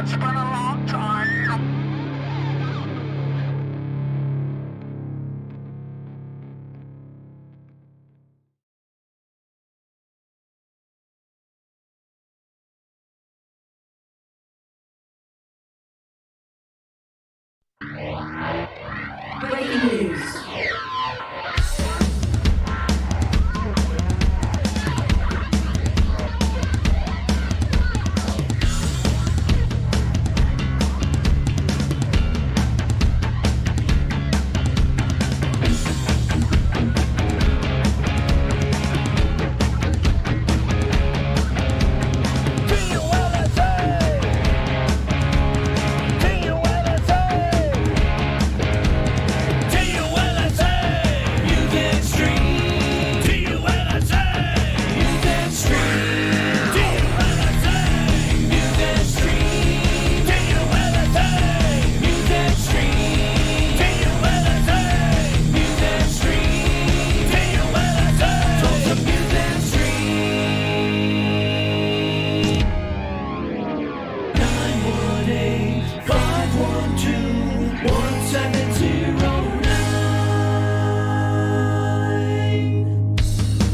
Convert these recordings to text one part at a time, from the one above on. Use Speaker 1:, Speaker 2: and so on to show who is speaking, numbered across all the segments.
Speaker 1: It's been a long time.
Speaker 2: Breaking news.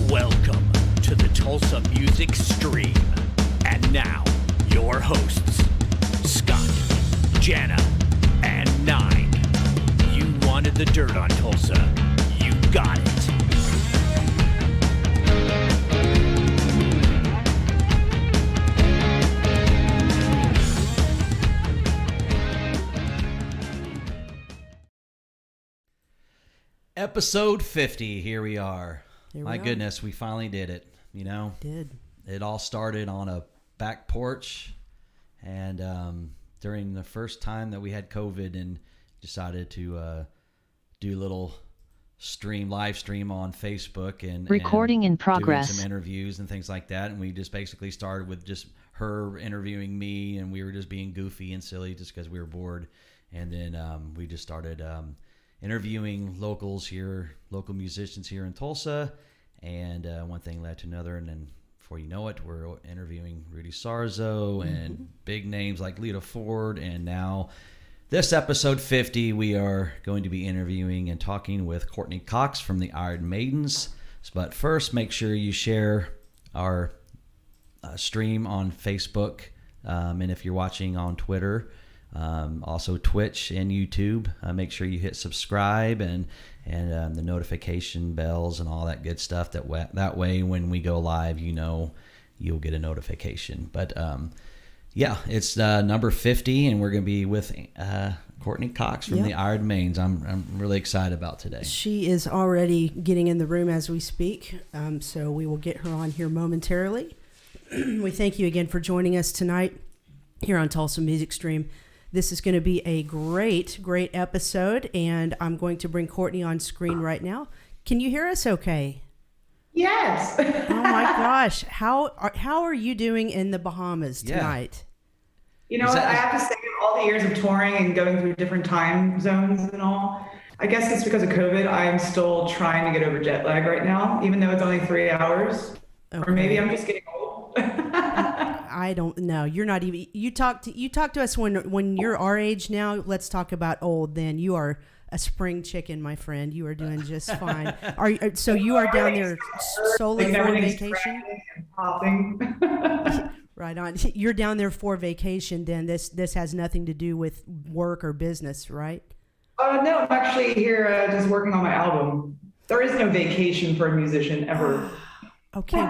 Speaker 3: Welcome to the Tulsa Music Stream. And now, your hosts, Scott, Jana, and Nine. You wanted the dirt on Tulsa. You got it.
Speaker 4: Episode 50, here we are.
Speaker 2: Here we
Speaker 4: My
Speaker 2: are.
Speaker 4: goodness, we finally did it. You know, it all started on a back porch, and during the first time that we had COVID, and decided to do a little live stream on Facebook, and
Speaker 5: Recording in
Speaker 4: doing
Speaker 5: progress.
Speaker 4: some interviews and things like that. And we just basically started with just her interviewing me, and we were just being goofy and silly just because we were bored. And then we just started interviewing local musicians here in Tulsa, and one thing led to another, and then before you know it, we're interviewing Rudy Sarzo and big names like Lita Ford, and now this episode 50, we are going to be interviewing and talking with Courtney Cox from the Iron Maidens. But first, make sure you share our stream on Facebook, and if you're watching on Twitter, also Twitch and YouTube, make sure you hit subscribe and the notification bells and all that good stuff. That way when we go live, you'll get a notification. But yeah, it's number 50, and we're going to be with Courtney Cox from the Iron Maidens. I'm really excited about today.
Speaker 2: She is already getting in the room as we speak, so we will get her on here momentarily. We thank you again for joining us tonight here on Tulsa Music Stream. This is going to be a great episode, and I'm going to bring Courtney on screen right now. Can you hear us okay?
Speaker 6: Yes.
Speaker 2: Oh my gosh. How are you doing in the Bahamas tonight?
Speaker 6: You know what? I have to say, all the years of touring and going through different time zones and all, I guess it's because of COVID, I'm still trying to get over jet lag right now, even though it's only 3 hours.
Speaker 2: Okay.
Speaker 6: Or maybe I'm just getting old.
Speaker 2: I don't know. You're not even. You talk to us when you're our age now. Let's talk about old. Then you are a spring chicken, my friend. You are doing just fine. So you are down there solely for vacation?
Speaker 6: Popping.
Speaker 2: Right on. You're down there for vacation. Then this has nothing to do with work or business, right?
Speaker 6: No, I'm actually here just working on my album. There is no vacation for a musician ever.
Speaker 2: Okay,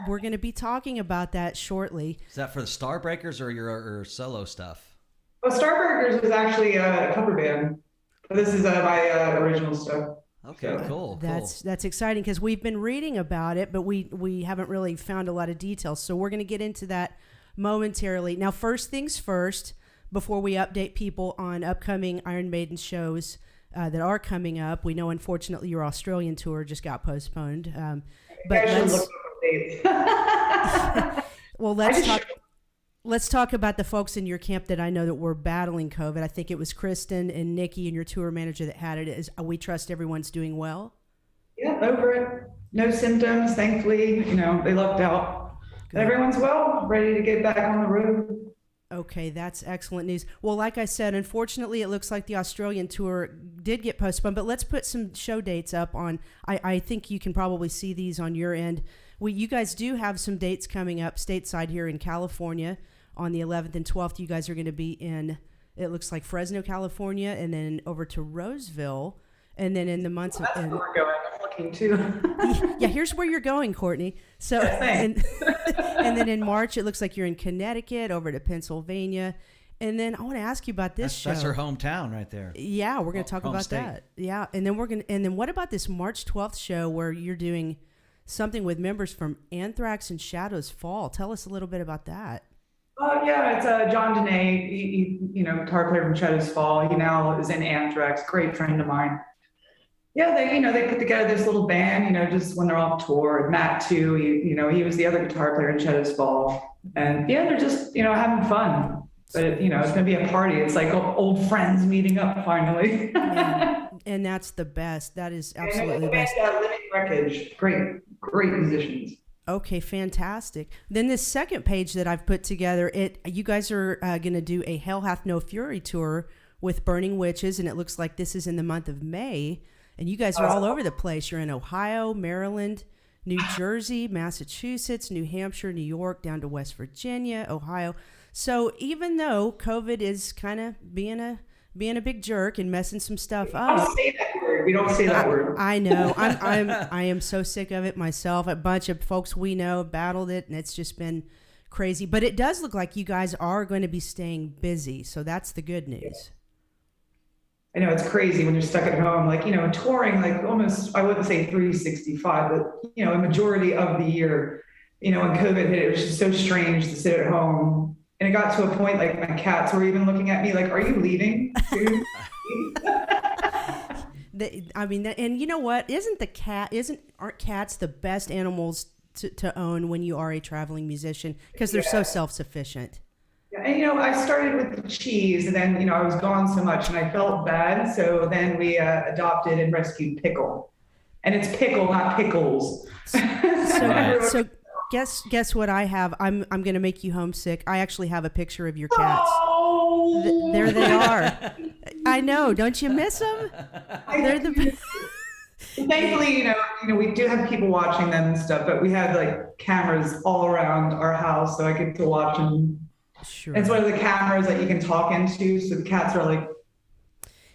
Speaker 2: we're gonna be talking about that shortly.
Speaker 4: Is that for the Starbreakers or your solo stuff?
Speaker 6: Well, Starburgers is actually a cover band, but this is my original stuff.
Speaker 4: Okay, cool.
Speaker 2: That's exciting because we've been reading about it, but we haven't really found a lot of details. So we're going to get into that momentarily. Now, first things first, before we update people on upcoming Iron Maiden shows that are coming up. We know, unfortunately, your Australian tour just got postponed. But let's talk about the folks in your camp that I know that were battling COVID. I think it was Kristen and Nikki and your tour manager that had it. We trust everyone's doing well.
Speaker 6: Yeah, over it. No symptoms, thankfully. They lucked out. Good. Everyone's well, ready to get back on the road.
Speaker 2: Okay, that's excellent news. Well, like I said, unfortunately, it looks like the Australian tour did get postponed, but let's put some show dates up on. I think you can probably see these on your end. You guys do have some dates coming up stateside here in California on the 11th and 12th. You guys are going to be in, it looks like Fresno, California, and then over to Roseville. And then in the months
Speaker 6: That's where we're going. I'm looking too.
Speaker 2: Yeah, here's where you're going, Courtney. So, and then in March, it looks like you're in Connecticut, over to Pennsylvania. And then I want to ask you about this show.
Speaker 4: That's her hometown right there.
Speaker 2: Yeah, we're going to talk about
Speaker 4: state.
Speaker 2: that. Yeah, and then what about this March 12th show where you're doing something with members from Anthrax and Shadows Fall? Tell us a little bit about that.
Speaker 6: Yeah, it's John Dene, guitar player from Shadows Fall. He now is in Anthrax, great friend of mine. Yeah, they put together this little band, just when they're off tour. Matt too, he was the other guitar player in Shadows Fall. And yeah, they're just, having fun. But, it's going to be a party. It's like old friends meeting up finally.
Speaker 2: And that's the best. That is absolutely the best.
Speaker 6: Living Wreckage, great musicians.
Speaker 2: Okay, fantastic. Then this second page that I've put together, you guys are going to do a Hell Hath No Fury tour with Burning Witches, and it looks like this is in the month of May. And you guys are all over the place. You're in Ohio, Maryland, New Jersey, Massachusetts, New Hampshire, New York, down to West Virginia, Ohio. So even though COVID is kind of being a big jerk and messing some stuff up.
Speaker 6: Don't say that word. We don't say that word.
Speaker 2: I know. I am so sick of it myself. A bunch of folks we know battled it, and it's just been crazy. But it does look like you guys are going to be staying busy. So that's the good news.
Speaker 6: I know it's crazy when you're stuck at home, touring, almost, I wouldn't say 365, but, a majority of the year, when COVID hit, it was just so strange to sit at home. And it got to a point, my cats were even looking at me like, are you leaving?
Speaker 2: And you know what? Aren't cats the best animals to own when you are a traveling musician? Because they're so self-sufficient.
Speaker 6: Yeah, and I started with the cheese, and then I was gone so much, and I felt bad. So then we adopted and rescued Pickle, and it's Pickle, not Pickles.
Speaker 2: So guess what I have? I'm going to make you homesick. I actually have a picture of your cats.
Speaker 6: Oh,
Speaker 2: there they are. I know. Don't you miss them? They're the.
Speaker 6: Thankfully, we do have people watching them and stuff, but we have cameras all around our house, so I get to watch them.
Speaker 2: Sure.
Speaker 6: It's one of the cameras that you can talk into, so the cats are like.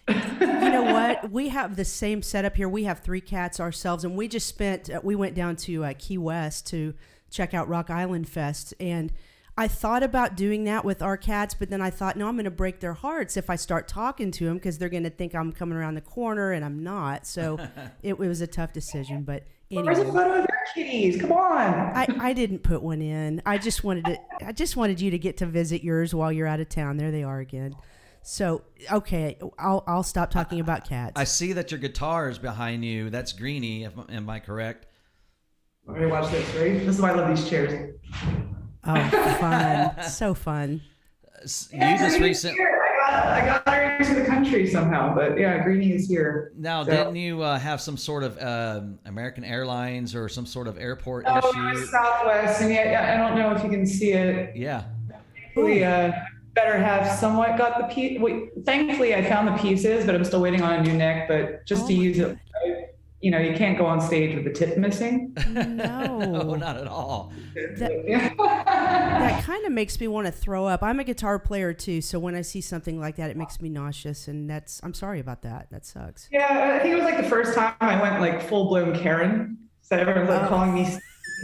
Speaker 2: You know what? We have the same setup here. We have 3 cats ourselves, and we just we went down to Key West to check out Rock Island Fest, and I thought about doing that with our cats, but then I thought, no, I'm going to break their hearts if I start talking to them, because they're going to think I'm coming around the corner, and I'm not. So it was a tough decision, but anyway.
Speaker 6: Where's a photo of your kitties? Come on.
Speaker 2: I didn't put one in. I just wanted you to get to visit yours while you're out of town. There they are again. So, okay, I'll stop talking about cats.
Speaker 4: I see that your guitar is behind you. That's Greenie. Am I correct?
Speaker 6: Okay, watch this, right? This is why I love these chairs.
Speaker 2: Oh, fun. So fun.
Speaker 4: You just recently...
Speaker 6: I got her into the country somehow, but yeah, Greenie is here.
Speaker 4: Now,
Speaker 6: so.
Speaker 4: Didn't you have some sort of American Airlines or some sort of airport
Speaker 6: issue?
Speaker 4: Oh,
Speaker 6: Southwest, and yeah, I don't know if you can see it.
Speaker 4: Yeah.
Speaker 6: We better have somewhat got the piece. Thankfully, I found the pieces, but I'm still waiting on a new neck. But just to use it, you can't go on stage with the tip missing.
Speaker 2: No,
Speaker 4: no, not at all.
Speaker 2: That kind of makes me want to throw up. I'm a guitar player too, so when I see something like that, it makes me nauseous, and I'm sorry about that. That sucks.
Speaker 6: Yeah, I think it was the first time I went full blown Karen. So everyone's calling me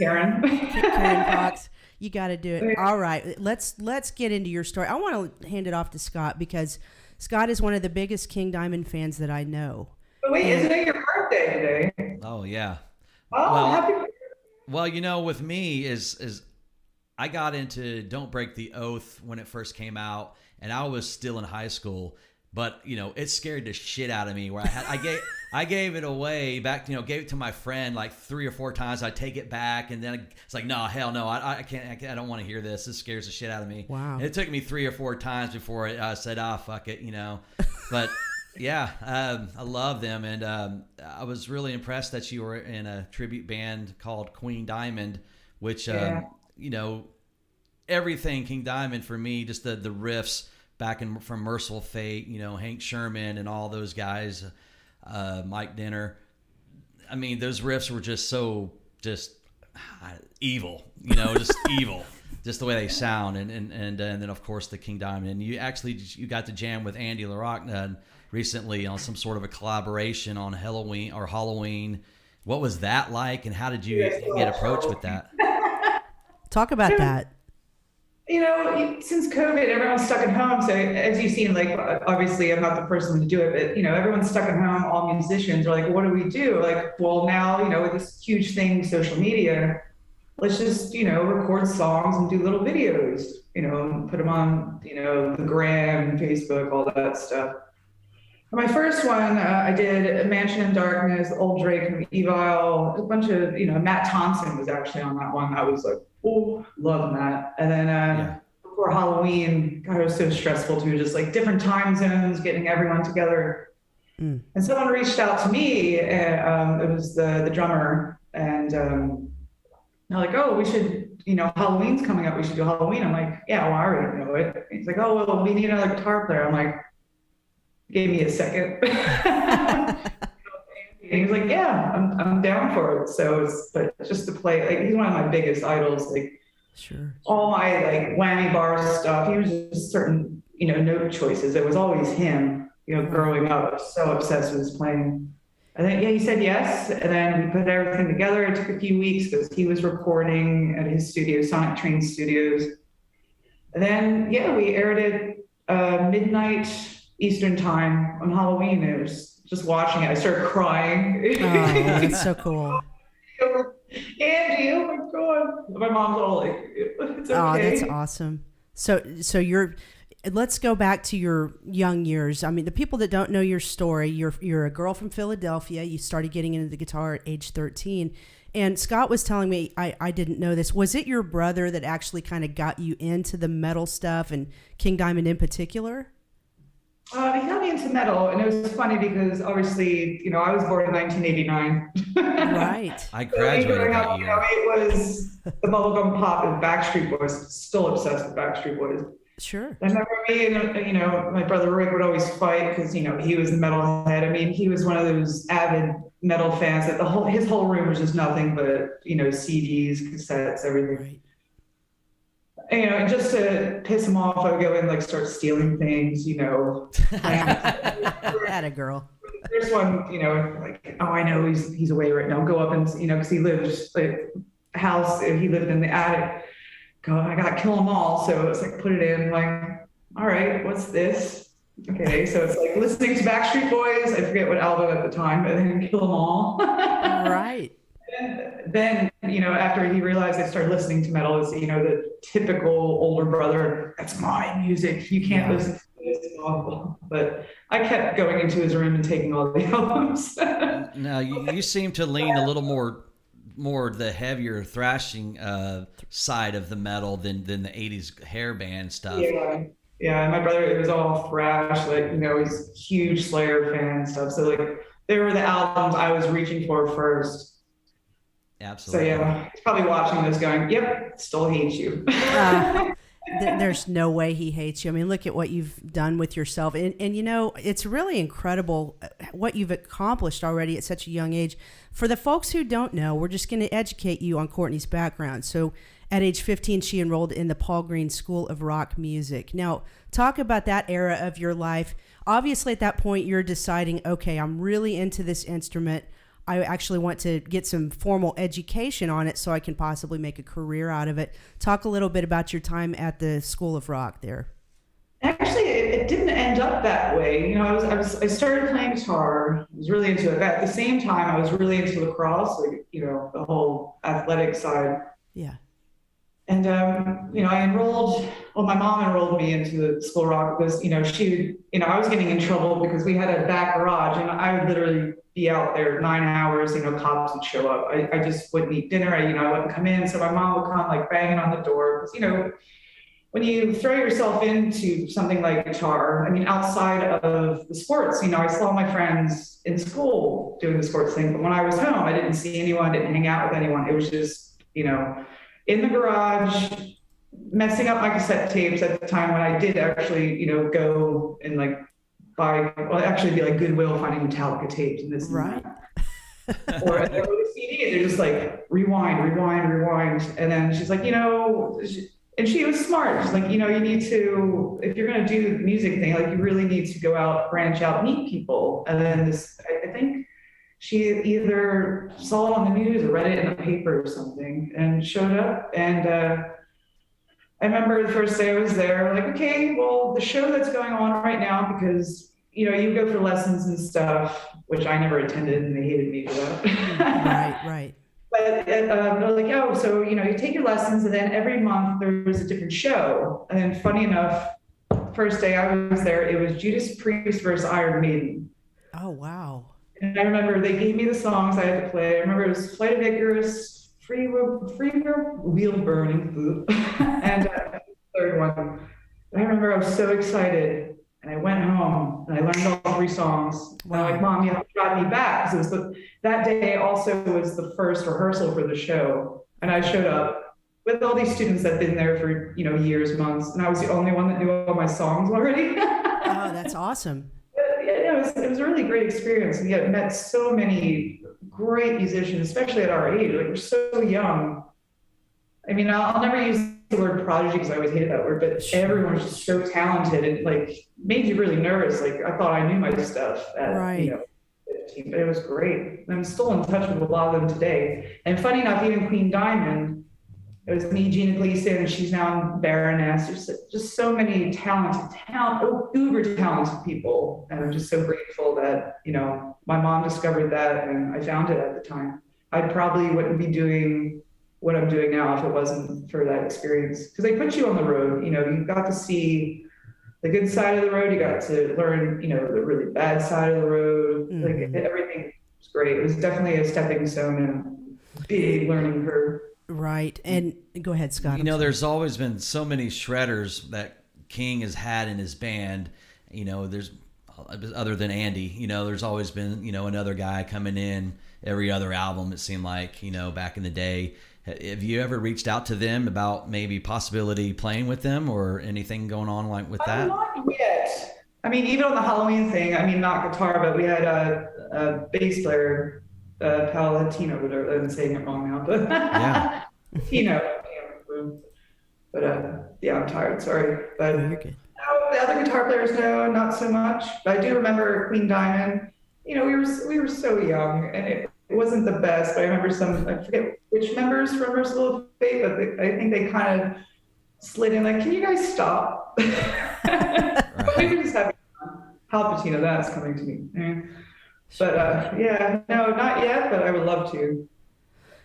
Speaker 6: Karen.
Speaker 2: Karen Cox. You got to do it. All right, let's get into your story. I want to hand it off to Scott, because Scott is one of the biggest King Diamond fans that I know.
Speaker 6: But wait, isn't it your birthday today?
Speaker 4: Oh yeah.
Speaker 6: Oh, happy birthday.
Speaker 4: Well, with me is I got into Don't Break the Oath when it first came out, and I was still in high school. But it scared the shit out of me. Where I gave it away back. Gave it to my friend 3 or 4 times. I take it back, and then it's like, no, hell no, I can't. I don't want to hear this. This scares the shit out of me.
Speaker 2: Wow.
Speaker 4: And it took me 3 or 4 times before I said, fuck it, But yeah, I love them, and I was really impressed that you were in a tribute band called Queen Diamond, which everything King Diamond for me, just the riffs back from Merciful Fate, Hank Sherman and all those guys, Mike Dinner. I mean, those riffs were just so evil, just evil, just the way they sound. And then of course the King Diamond. And you got to jam with Andy LaRocca recently on some sort of a collaboration on Halloween. What was that like, and how did you get approached with that?
Speaker 2: Talk about that.
Speaker 6: Since COVID, everyone's stuck at home. So as you've seen, like, obviously I'm not the person to do it, but, everyone's stuck at home. All musicians are like, what do we do? Like, well, now, with this huge thing, social media, let's just, record songs and do little videos, and put them on, the gram, Facebook, all that stuff. My first one, I did Mansion in Darkness, Old Drake from Evil, a bunch of, Matt Thompson was actually on that one. I was like, oh, love Matt. And then before Halloween, God, it was so stressful too, just like different time zones, getting everyone together. And someone reached out to me, and it was the drummer, and they're like, oh, we should, Halloween's coming up, we should do Halloween. I'm like, yeah, well, I already know it. He's like, oh, well, we need another guitar player. I'm like, gave me a second. And he was like, yeah, I'm down for it. So but just to play, like, he's one of my biggest idols. Like,
Speaker 2: sure,
Speaker 6: all my like whammy bar stuff. He was just certain, note choices. It was always him. Growing up, I was so obsessed with his playing. And then he said yes, and then we put everything together. It took a few weeks because he was recording at his studio, Sonic Train Studios. And then we aired it midnight Eastern time on Halloween. It was just watching it, I started crying.
Speaker 2: Oh, that's so cool.
Speaker 6: Andy, oh my God. My mom's all like, it's okay.
Speaker 2: Oh, that's awesome. So let's go back to your young years. I mean, the people that don't know your story, you're a girl from Philadelphia. You started getting into the guitar at age 13. And Scott was telling me, I didn't know this. Was it your brother that actually kind of got you into the metal stuff, and King Diamond in particular?
Speaker 6: He got me into metal, and it was funny because obviously, I was born in 1989.
Speaker 2: Right.
Speaker 4: I graduated that year.
Speaker 6: It was the bubblegum pop and Backstreet Boys. Still obsessed with Backstreet Boys.
Speaker 2: Sure.
Speaker 6: I remember me and, my brother Rick would always fight because, he was the metalhead. I mean, he was one of those avid metal fans that his whole room was just nothing but, CDs, cassettes, everything.
Speaker 2: Right.
Speaker 6: And just to piss him off, I would go in and like start stealing things,
Speaker 2: Had a girl.
Speaker 6: There's one, like, oh, I know he's away right now. Go up and, because he lives like house, he lived in the attic. Go, I got to kill them all. So it's like, put it in, like, all right, what's this? Okay, so it's like listening to Backstreet Boys. I forget what album at the time, and then Kill Them All.
Speaker 2: Right.
Speaker 6: And then, after he realized I started listening to metal, is, the typical older brother, that's my music. You can't listen to this. But I kept going into his room and taking all the albums.
Speaker 4: Now, you seem to lean a little more the heavier thrashing side of the metal than the 80s hair band stuff.
Speaker 6: Yeah, my brother, it was all thrash, like, he's a huge Slayer fan and stuff. So, like, they were the albums I was reaching for first.
Speaker 4: Absolutely.
Speaker 6: So, he's probably watching this going, yep, still hates you.
Speaker 2: There's no way he hates you. I mean, look at what you've done with yourself. And it's really incredible what you've accomplished already at such a young age. For the folks who don't know, we're just going to educate you on Courtney's background. So at age 15, she enrolled in the Paul Green School of Rock Music. Now, talk about that era of your life. Obviously, at that point, you're deciding, okay, I'm really into this instrument. I actually want to get some formal education on it so I can possibly make a career out of it. Talk a little bit about your time at the School of Rock there.
Speaker 6: Actually, it didn't end up that way. I started playing guitar. I was really into it. At the same time, I was really into lacrosse, like, the whole athletic side.
Speaker 2: Yeah.
Speaker 6: And, I enrolled, my mom enrolled me into the School of Rock because, I was getting in trouble because we had a back garage and I would literally be out there 9 hours, cops would show up. I just wouldn't eat dinner. I wouldn't come in. So my mom would come like banging on the door. Because, when you throw yourself into something like guitar, I mean, outside of the sports, I saw my friends in school doing the sports thing. But when I was home, I didn't see anyone, didn't hang out with anyone. It was just, in the garage, messing up my cassette tapes at the time when I did actually, go and like actually be like Goodwill finding Metallica tapes and this
Speaker 2: Right.
Speaker 6: and that. Or the CD, they're just like rewind, rewind, rewind. And then she's like, and she was smart. She's like, you need to, if you're going to do the music thing, like you really need to go out, branch out, meet people. And then I think she either saw it on the news or read it in a paper or something and showed up. And I remember the first day I was there, like, okay, well, the show that's going on right now, because you go for lessons and stuff, which I never attended, and they hated me for that.
Speaker 2: Right.
Speaker 6: But they're like, oh, so you take your lessons, and then every month there's a different show. And then, funny enough, first day I was there, it was Judas Priest versus Iron Maiden.
Speaker 2: Oh wow!
Speaker 6: And I remember they gave me the songs I had to play. I remember it was Flight of Icarus, Free Wheel Burning, and the third one. And I remember I was so excited. And I went home and I learned all 3 songs. Wow. And I'm like, Mom, you have to drive me back. Because that day also was the first rehearsal for the show. And I showed up with all these students that had been there for, years, months. And I was the only one that knew all my songs already.
Speaker 2: Oh, that's awesome.
Speaker 6: It was a really great experience. And yet met so many great musicians, especially at our age. Like, we're so young. I mean, I'll never use the word prodigy because I always hated that word, but everyone was just so talented and like made you really nervous. Like, I thought I knew my stuff at 15, but it was great. And I'm still in touch with a lot of them today. And funny enough, even Queen Diamond, it was me, Gina Gleason, and she's now in Baroness. There's just so many uber talented people. And I'm just so grateful that, my mom discovered that and I found it at the time. I probably wouldn't be doing what I'm doing now if it wasn't for that experience. Because they put you on the road, you got to see the good side of the road, you got to learn, the really bad side of the road. Mm-hmm. Like, everything was great. It was definitely a stepping stone and a big learning curve.
Speaker 2: Right. And go ahead, Scott.
Speaker 4: There's always been so many shredders that King has had in his band. There's, other than Andy, there's always been, another guy coming in every other album, it seemed like, back in the day. Have you ever reached out to them about maybe possibility playing with them or anything going on like with that?
Speaker 6: Not yet. I mean, even on the Halloween thing, not guitar, but we had a bass player, Palatino, whatever, I'm saying it wrong now, but
Speaker 4: yeah.
Speaker 6: Tino. But yeah, I'm tired, sorry. But
Speaker 2: you're good.
Speaker 6: No, the other guitar players, no, not so much. But I do remember Queen Diamond. We were so young, and it wasn't the best, but I remember I forget which members from Merciful Fate, but I think they kind of slid in like, can you guys stop? But we were just having fun. Palpatino, that's coming to me. But yeah, no, not yet, but I would love to.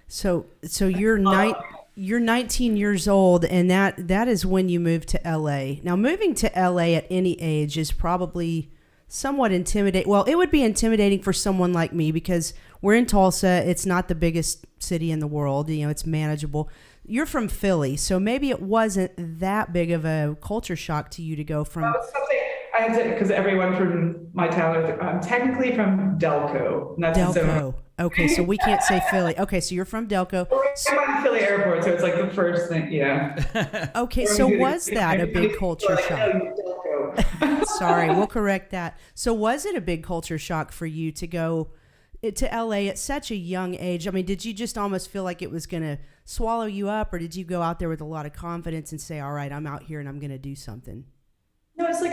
Speaker 2: So you're 19 years old, and that is when you moved to LA. Now, moving to LA at any age is probably somewhat intimidating. Well, it would be intimidating for someone like me because we're in Tulsa. It's not the biggest city in the world. It's manageable. You're from Philly, so maybe it wasn't that big of a culture shock to you to go from.
Speaker 6: Something I had to, because everyone from my town, I'm technically from Delco. And that's
Speaker 2: Delco. Okay, so we can't say Philly. Okay, so you're from Delco.
Speaker 6: I'm at the Philly airport, so it's like the first thing, yeah.
Speaker 2: Okay, so was that a big culture shock? Sorry, we'll correct that. So was it a big culture shock for you to go to LA at such a young age? I mean, did you just almost feel like it was going to swallow you up, or did you go out there with a lot of confidence and say, all right, I'm out here and I'm going to do something?
Speaker 6: No, it's like,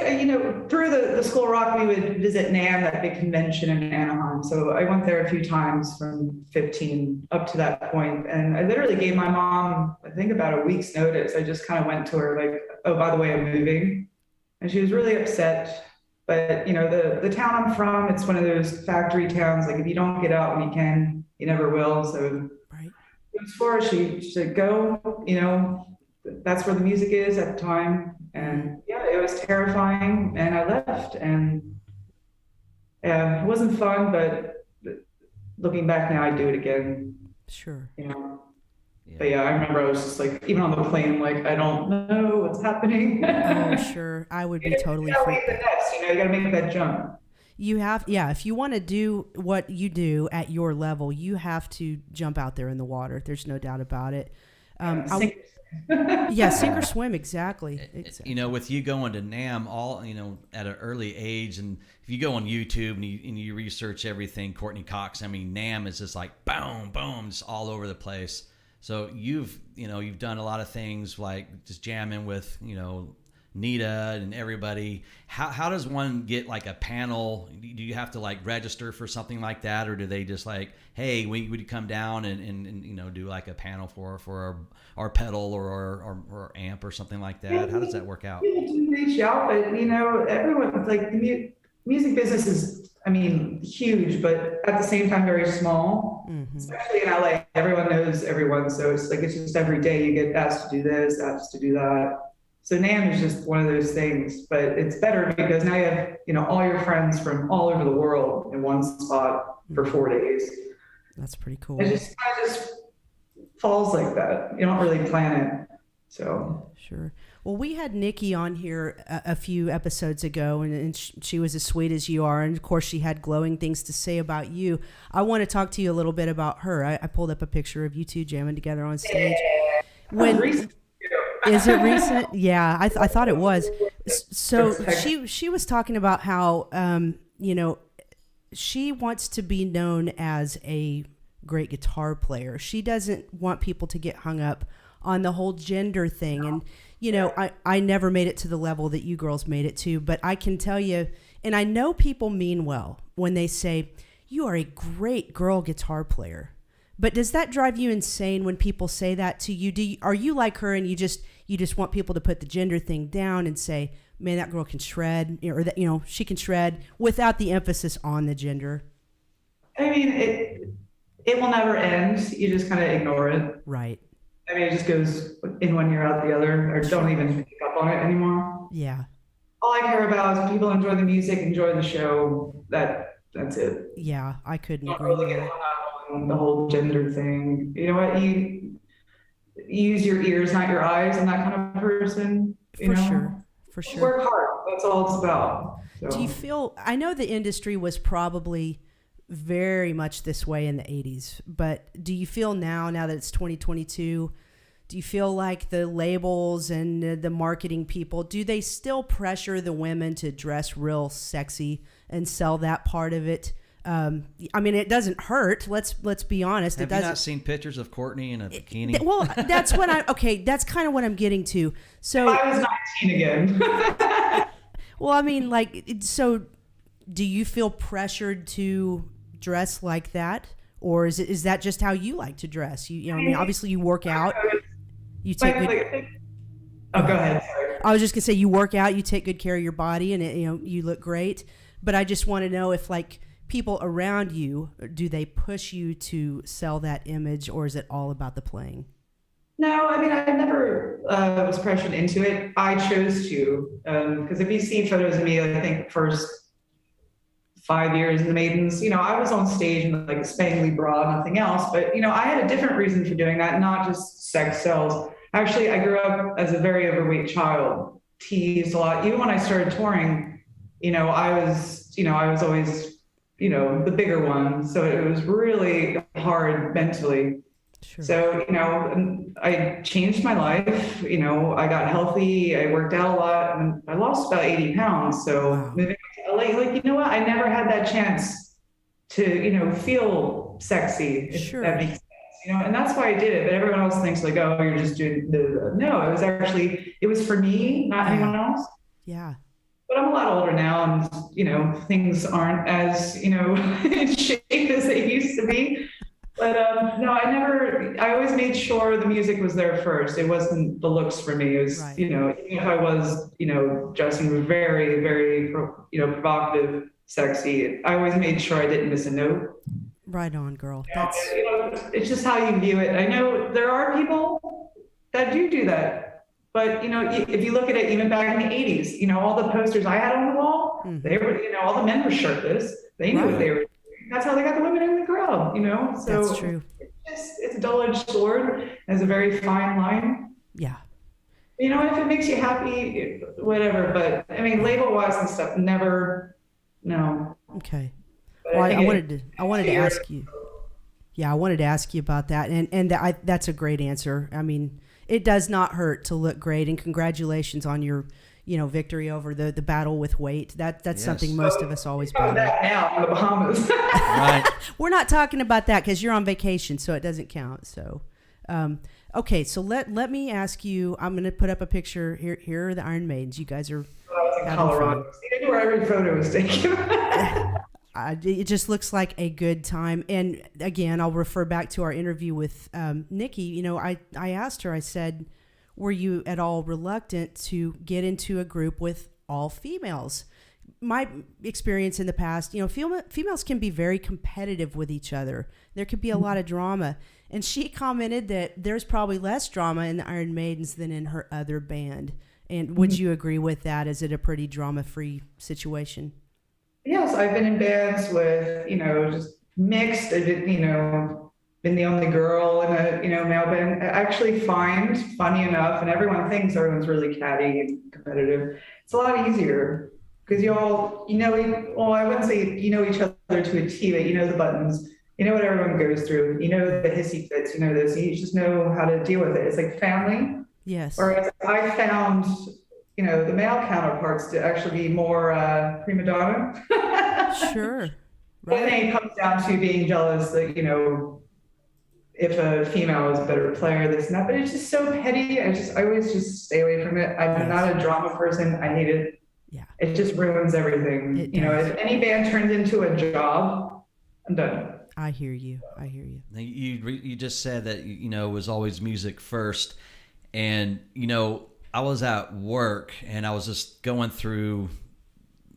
Speaker 6: through the School of Rock, we would visit NAMM, that big convention in Anaheim. So I went there a few times from 15 up to that point. And I literally gave my mom, I think, about a week's notice. I just kind of went to her like, oh, by the way, I'm moving. And she was really upset. But, the town I'm from, it's one of those factory towns. Like, if you don't get out when you can, you never will. So
Speaker 2: right.
Speaker 6: It was for her. She said, go, that's where the music is at the time. And yeah, it was terrifying. And I left. And it wasn't fun, but looking back now, I'd do it again.
Speaker 2: Sure.
Speaker 6: Yeah. But yeah, I remember I was just like, even on the plane, like, I don't know what's happening.
Speaker 2: Oh, sure. I would be totally freaked.
Speaker 6: The next, you got to make that jump.
Speaker 2: You have, yeah, if you want to do what you do at your level, you have to jump out there in the water. There's no doubt about it. Yeah, sink or swim, exactly.
Speaker 4: You know, with you going to NAMM at an early age, and if you go on YouTube and you research everything, Courtney Cox, I mean, NAMM is just like boom, boom, just all over the place. So you've done a lot of things like just jamming with, Nita and everybody. How does one get like a panel? Do you have to like register for something like that, or do they just like, hey, we would come down and do like a panel for our pedal or our amp or something like that? How does that work out?
Speaker 6: People do reach out, but everyone, like, the music business is, I mean, huge, but at the same time very small.
Speaker 2: Mm-hmm.
Speaker 6: Especially in LA, everyone knows everyone, so it's just every day you get asked to do this, asked to do that. So NAMM is just one of those things, but it's better because now you have, all your friends from all over the world in one spot for 4 days.
Speaker 2: That's pretty cool.
Speaker 6: It just kind of just falls like that. You don't really plan it. So
Speaker 2: sure. Well, we had Nikki on here a few episodes ago, and she was as sweet as you are. And of course, she had glowing things to say about you. I want to talk to you a little bit about her. I pulled up a picture of you two jamming together on stage. Is it recent? Yeah, I thought it was. So she was talking about how, she wants to be known as a great guitar player. She doesn't want people to get hung up on the whole gender thing. And, I never made it to the level that you girls made it to, but I can tell you, and I know people mean well when they say, you are a great girl guitar player. But does that drive you insane when people say that to you? Are you like her and you just want people to put the gender thing down and say, man, that girl can shred, or that, she can shred, without the emphasis on the gender?
Speaker 6: I mean, it will never end. You just kind of ignore it.
Speaker 2: Right.
Speaker 6: I mean, it just goes in one ear, out the other, or don't even pick up on it anymore.
Speaker 2: Yeah.
Speaker 6: All I care about is people enjoy the music, enjoy the show. That's it.
Speaker 2: Yeah, I couldn't
Speaker 6: Not
Speaker 2: agree
Speaker 6: really
Speaker 2: more.
Speaker 6: get hung up on the whole gender thing. You know what? You use your ears, not your eyes. I'm that kind of person.
Speaker 2: For sure.
Speaker 6: Just work hard. That's all it's about. So.
Speaker 2: Do you feel, I know the industry was probably very much this way in the 80s, but do you feel now that it's 2022, do you feel like the labels and the marketing people, do they still pressure the women to dress real sexy and sell that part of it? I mean, it doesn't hurt. Let's be honest.
Speaker 4: Have you not seen pictures of Courtney in a bikini?
Speaker 2: Well, that's what that's kind of what I'm getting to. So
Speaker 6: I was 19 again.
Speaker 2: Well, I mean, so do you feel pressured to dress like that? Or is that just how you like to dress? I mean, obviously you work out. You take good...
Speaker 6: Oh, go ahead. Sorry.
Speaker 2: I was just gonna say, you work out, you take good care of your body, and you look great. But I just want to know if people around you, do they push you to sell that image, or is it all about the playing?
Speaker 6: No, I mean, I never was pressured into it. I chose to, because if you see photos of me, I think the first 5 years in the Maidens, I was on stage in like a spangly bra, nothing else. But, I had a different reason for doing that, not just sex sells. Actually, I grew up as a very overweight child, teased a lot. Even when I started touring, I was always, the bigger one. So it was really hard mentally.
Speaker 2: Sure.
Speaker 6: So, I changed my life. I got healthy. I worked out a lot, and I lost about 80 pounds. So
Speaker 2: wow.
Speaker 6: Moving to LA, what? I never had that chance to, feel sexy, if
Speaker 2: sure.
Speaker 6: that makes sense. And that's why I did it. But everyone else thinks oh, you're just doing no, it was for me, not anyone else.
Speaker 2: Yeah.
Speaker 6: But I'm a lot older now, and, things aren't as, in shape as they used to be. But no, I always made sure the music was there first. It wasn't the looks for me. It was,
Speaker 2: right.
Speaker 6: Even if I was, dressing very, very, provocative, sexy, I always made sure I didn't miss a note.
Speaker 2: Right on, girl.
Speaker 6: It's just how you view it. I know there are people that do that. But, if you look at it, even back in the 80s, all the posters I had on the wall, they were, all the men were shirtless. They knew what they were doing. That's how they got the women in the crowd, So
Speaker 2: that's true.
Speaker 6: It's a double-edged sword. It's a very fine line.
Speaker 2: Yeah.
Speaker 6: If it makes you happy, whatever. But I mean, label-wise and stuff, never. No.
Speaker 2: Okay. Well, I wanted to ask you. Yeah, I wanted to ask you about that, and that's a great answer. I mean, it does not hurt to look great. And congratulations on your, victory over the battle with weight. That's
Speaker 4: Yes.
Speaker 2: something most of us always
Speaker 6: Oh,
Speaker 2: battle.
Speaker 6: that now in the Bahamas.
Speaker 4: Right.
Speaker 2: We're not talking about that because you're on vacation, so it doesn't count. So, okay. So let me ask you. I'm going to put up a picture here. Here are the Iron Maidens. You guys are.
Speaker 6: I was in
Speaker 2: having
Speaker 6: Colorado.
Speaker 2: fun.
Speaker 6: See, I knew where every photo was taken.
Speaker 2: It just looks like a good time. And again, I'll refer back to our interview with Nikki. I asked her. I said, "Were you at all reluctant to get into a group with all females?" My experience in the past, females can be very competitive with each other. There could be a lot of drama. And she commented that there's probably less drama in the Iron Maidens than in her other band. And would you agree with that? Is it a pretty drama-free situation?
Speaker 6: Yes, I've been in bands with, just mixed. I did, been the only girl in a, male band. I actually find, funny enough, and everyone thinks everyone's really catty and competitive. It's a lot easier because you all, I wouldn't say you know each other to a T, but you know the buttons. You know what everyone goes through. You know the hissy fits. You know this. You just know how to deal with it. It's like family.
Speaker 2: Yes.
Speaker 6: Whereas I found, the male counterparts to actually be more prima donna.
Speaker 2: Sure.
Speaker 6: But then it comes down to being jealous that, if a female is a better player, this and that. But it's just so petty. I always just stay away from it. I'm not a drama person. I hate it.
Speaker 2: Yeah.
Speaker 6: It just ruins everything.
Speaker 2: It
Speaker 6: If any band turns into a job, I'm done.
Speaker 2: I hear you.
Speaker 4: You just said that, it was always music first. And, I was at work and I was just going through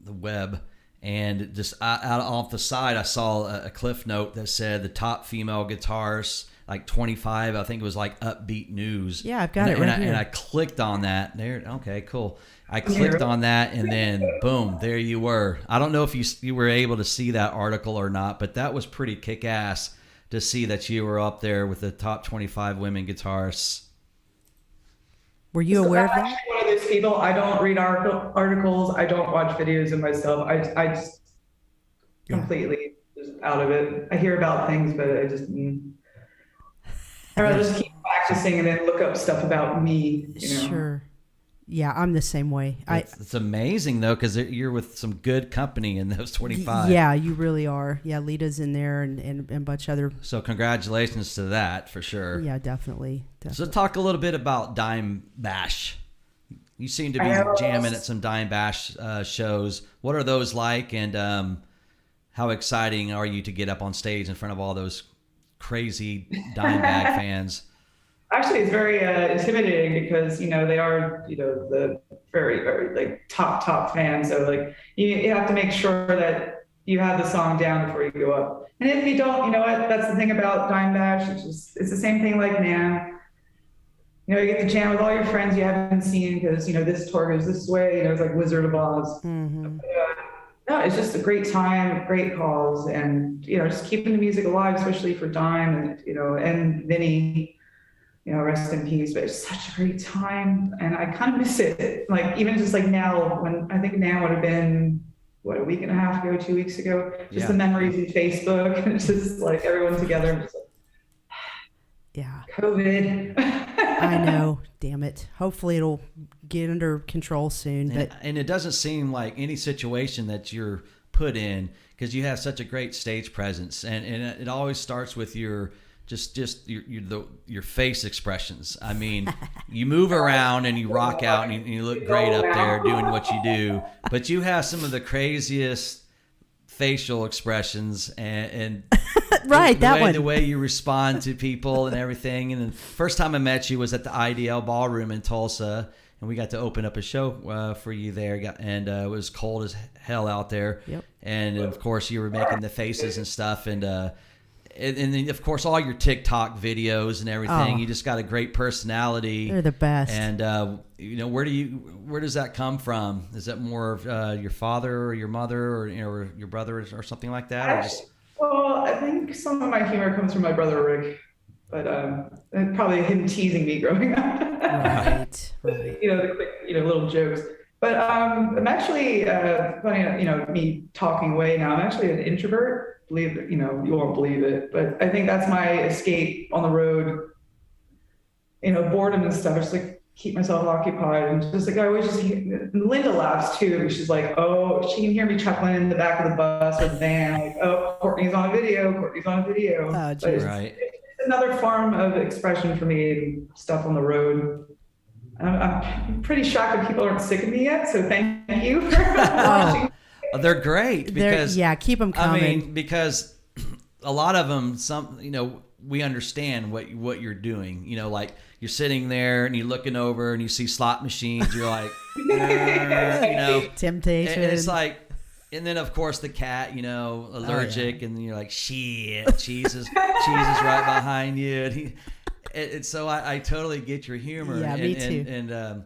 Speaker 4: the web and just out off the side, I saw a cliff note that said the top female guitarist, like 25, I think it was like Upbeat News.
Speaker 2: Yeah, I've got it right here.
Speaker 4: And I clicked on that. There, okay, cool. I clicked on that and then boom, there you were. I don't know if you were able to see that article or not, but that was pretty kick-ass to see that you were up there with the top 25 women guitarists.
Speaker 2: Were you aware of
Speaker 6: I'm
Speaker 2: that?
Speaker 6: actually one of those people. I don't read articles. I don't watch videos of myself. I just completely just out of it. I hear about things, but I just I'd rather just keep practicing and then look up stuff about me.
Speaker 2: Sure. Yeah, I'm the same way.
Speaker 4: It's amazing though, because you're with some good company in those 25.
Speaker 2: Yeah, you really are. Yeah, Lita's in there and a bunch of other.
Speaker 4: So congratulations to that for sure.
Speaker 2: Yeah, definitely.
Speaker 4: So talk a little bit about Dimebash. You seem to be jamming at some Dimebash shows. What are those like, and how exciting are you to get up on stage in front of all those crazy Dimebag fans?
Speaker 6: Actually, it's very intimidating because, they are, the very, very like top fans. So like you have to make sure that you have the song down before you go up. And if you don't, you know what, that's the thing about Dimebash. It's the same thing like Nan. You get to jam with all your friends you haven't seen because, this tour goes this way, it's like Wizard of Oz.
Speaker 2: Mm-hmm.
Speaker 6: No, it's just a great time, great calls, and, just keeping the music alive, especially for Dime and, and Vinny. Rest in peace, but it's such a great time. And I kind of miss it. Like, even just like now, when I think now would have been, a week and a half ago, 2 weeks ago, just the memories in Facebook. And it's just like everyone together. I'm just like,
Speaker 2: yeah.
Speaker 6: COVID.
Speaker 2: I know. Damn it. Hopefully it'll get under control soon.
Speaker 4: And it doesn't seem like any situation that you're put in, because you have such a great stage presence. And it always starts with your your face expressions. I mean, you move around and you rock out and you look great up there doing what you do, but you have some of the craziest facial expressions and
Speaker 2: right,
Speaker 4: the way you respond to people and everything. And the first time I met you was at the IDL Ballroom in Tulsa, and we got to open up a show for you there. And it was cold as hell out there.
Speaker 2: Yep.
Speaker 4: And of course, you were making the faces and stuff, and then, of course, all your TikTok videos and everything. You just got a great personality.
Speaker 2: They're the best.
Speaker 4: And where does that come from? Is that more of your father or your mother or or your brother or something like that?
Speaker 6: Well, I think some of my humor comes from my brother Rick, but and probably him teasing me growing up.
Speaker 2: Right.
Speaker 6: The quick little jokes. But I'm actually funny. Me talking away now. I'm actually an introvert. Believe it, you won't believe it, but I think that's my escape on the road. boredom and stuff. I just like keep myself occupied, and just like I always just and Linda laughs too. She's like, oh, she can hear me chuckling in the back of the bus or the van, like, oh, Courtney's on video.
Speaker 2: Oh, geez.
Speaker 4: Right.
Speaker 6: It's another form of expression for me and stuff on the road. I'm pretty shocked that people aren't sick of me yet, so thank you for watching.
Speaker 4: They're great because
Speaker 2: keep them coming.
Speaker 4: I mean, because a lot of them, we understand what you're doing. Like you're sitting there and you're looking over and you see slot machines. You're like,
Speaker 2: temptation.
Speaker 4: And it's like, and then of course the cat, allergic, and you're like, shit, cheese is right behind you. And so I totally get your humor.
Speaker 2: Yeah, me too.
Speaker 4: And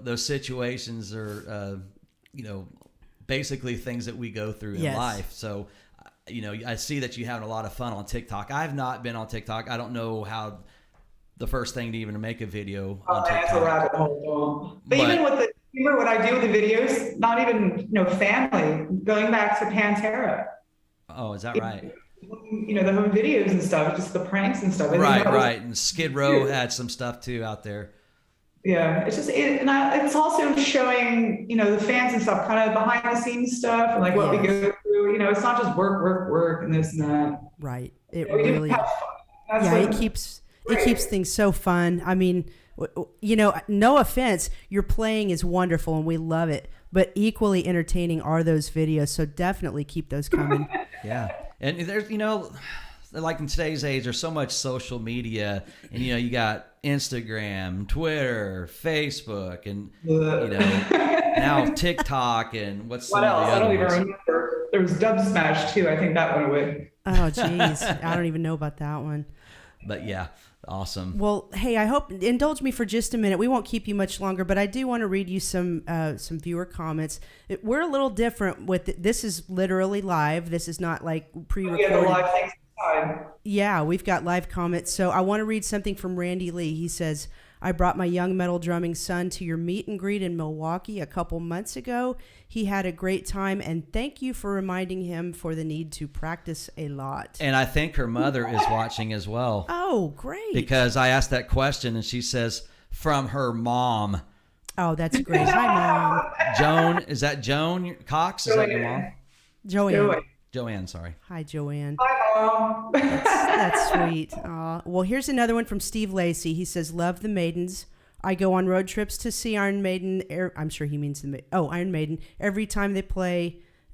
Speaker 4: those situations are, basically things that we go through in life. So, I see that you having a lot of fun on TikTok. I've not been on TikTok. I don't know how the first thing to even make a video on TikTok.
Speaker 6: That's a rabbit hole. But even with the humor, what I do with the videos, not even, family, going back to Pantera.
Speaker 4: Oh, is that right?
Speaker 6: The home videos and stuff, just the pranks and stuff.
Speaker 4: Right. And Skid Row had some stuff too out there.
Speaker 6: Yeah, it's just, it's also showing, the fans and stuff, kind of behind the scenes stuff, and like what we go through. It's not just work, and this and that.
Speaker 2: Right. It really. It keeps things so fun. I mean, no offense, your playing is wonderful and we love it, but equally entertaining are those videos. So definitely keep those coming.
Speaker 4: Yeah. And there's, like in today's age, there's so much social media, and you got Instagram, Twitter, Facebook, and now TikTok, and what's
Speaker 6: what else?
Speaker 4: The other
Speaker 6: I don't even
Speaker 4: ones?
Speaker 6: remember. There was Dub Smash too. I think that went away.
Speaker 2: Oh, geez, I don't even know about that one.
Speaker 4: But yeah, awesome.
Speaker 2: Well, hey, I hope indulge me for just a minute. We won't keep you much longer, but I do want to read you some viewer comments. We're a little different with it. This is literally live. This is not like pre-recorded.
Speaker 6: Yeah, the live things inside.
Speaker 2: Yeah, we've got live comments. So I want to read something from Randy Lee. He says, I brought my young metal drumming son to your meet and greet in Milwaukee a couple months ago. He had a great time, and thank you for reminding him for the need to practice a lot.
Speaker 4: And I think her mother is watching as well.
Speaker 2: Oh, great.
Speaker 4: Because I asked that question, and she says, from her mom.
Speaker 2: Oh, that's great. Hi, Mom.
Speaker 4: Joan, is that Joan Cox? Is that your mom? Joanne, sorry.
Speaker 2: Hi, Joanne.
Speaker 6: Hi, Mom.
Speaker 2: That's sweet. Well, here's another one from Steve Lacey. He says, love the Maidens. I go on road trips to see Iron Maiden. I'm sure he means Iron Maiden. Every time they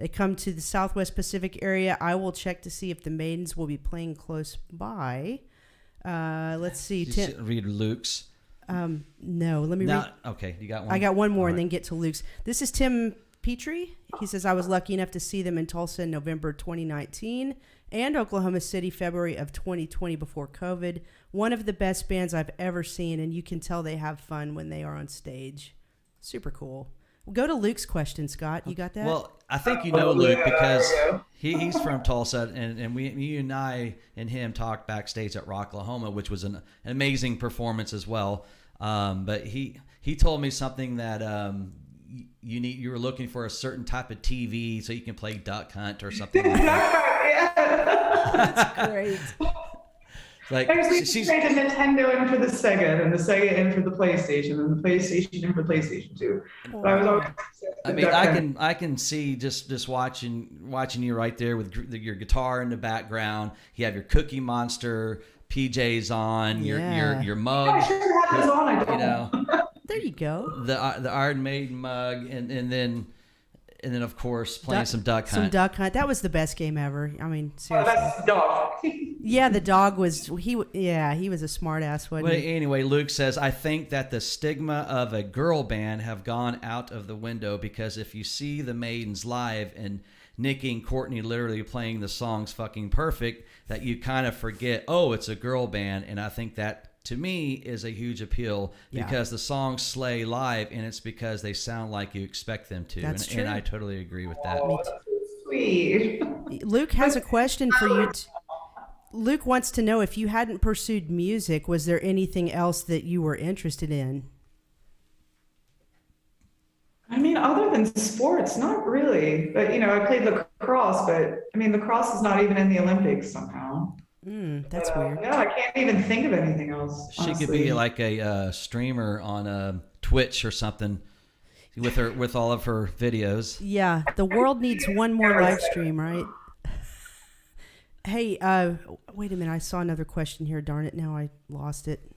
Speaker 2: come to the Southwest Pacific area, I will check to see if the Maidens will be playing close by. Let's see.
Speaker 4: Read Luke's.
Speaker 2: No, let me read.
Speaker 4: Okay, you got one?
Speaker 2: I got one more
Speaker 4: All
Speaker 2: and then get to Luke's. This is Tim Petrie. He says, I was lucky enough to see them in Tulsa in November 2019 and Oklahoma City February of 2020 before COVID. One of the best bands I've ever seen, and you can tell they have fun when they are on stage. Super cool. We'll go to Luke's question, Scott. You got that?
Speaker 4: Well, I think you know Luke because he's from Tulsa, and you and I and him talked backstage at Rocklahoma, which was an amazing performance as well. But he told me something that you were looking for a certain type of TV so you can play Duck Hunt or something like that.
Speaker 2: That's great.
Speaker 6: Like she's made a Nintendo in for the Sega, and the Sega in for the PlayStation, and the PlayStation in for PlayStation 2. But I was always.
Speaker 4: I mean, I can see just watching you right there with your guitar in the background. You have your Cookie Monster PJs on, your mug.
Speaker 6: I sure have those on. I don't.
Speaker 2: There you go.
Speaker 4: The Iron Maiden mug, and then of course playing some Duck Hunt.
Speaker 2: Some Duck Hunt. That was the best game ever. I mean, seriously.
Speaker 6: That's the dog.
Speaker 2: Yeah, the dog was he was a smart ass. Wasn't he?
Speaker 4: Anyway, Luke says, I think that the stigma of a girl band have gone out of the window because if you see the Maidens live and Nikki and Courtney literally playing the songs fucking perfect, that you kind of forget, oh, it's a girl band. And I think that, to me, is a huge appeal because the songs slay live, and it's because they sound like you expect them to.
Speaker 2: That's true.
Speaker 4: And I totally agree with that.
Speaker 6: Oh, that's so sweet.
Speaker 2: Luke has a question for you. Luke wants to know, if you hadn't pursued music, was there anything else that you were interested in?
Speaker 6: I mean, other than sports, not really. But, I played lacrosse, but, I mean, lacrosse is not even in the Olympics somehow.
Speaker 2: That's weird.
Speaker 6: No, I can't even think of anything else.
Speaker 4: She could be like a streamer on Twitch or something with all of her videos.
Speaker 2: Yeah, the world needs one more live stream, right? Hey, wait a minute. I saw another question here. Darn it, now I lost it.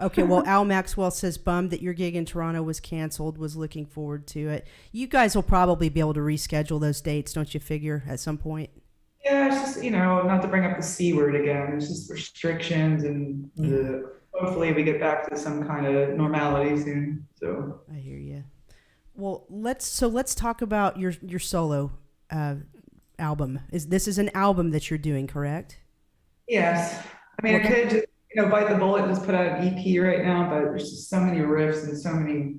Speaker 2: Okay, well, Al Maxwell says, bummed that your gig in Toronto was canceled, was looking forward to it. You guys will probably be able to reschedule those dates, don't you figure, at some point?
Speaker 6: Yeah, it's just, not to bring up the C word again. It's just restrictions and hopefully we get back to some kind of normality soon. So
Speaker 2: I hear you. Well, let's talk about your solo album. This is an album that you're doing, correct?
Speaker 6: Yes. I mean, I could just, bite the bullet and just put out an EP right now, but there's just so many riffs and so many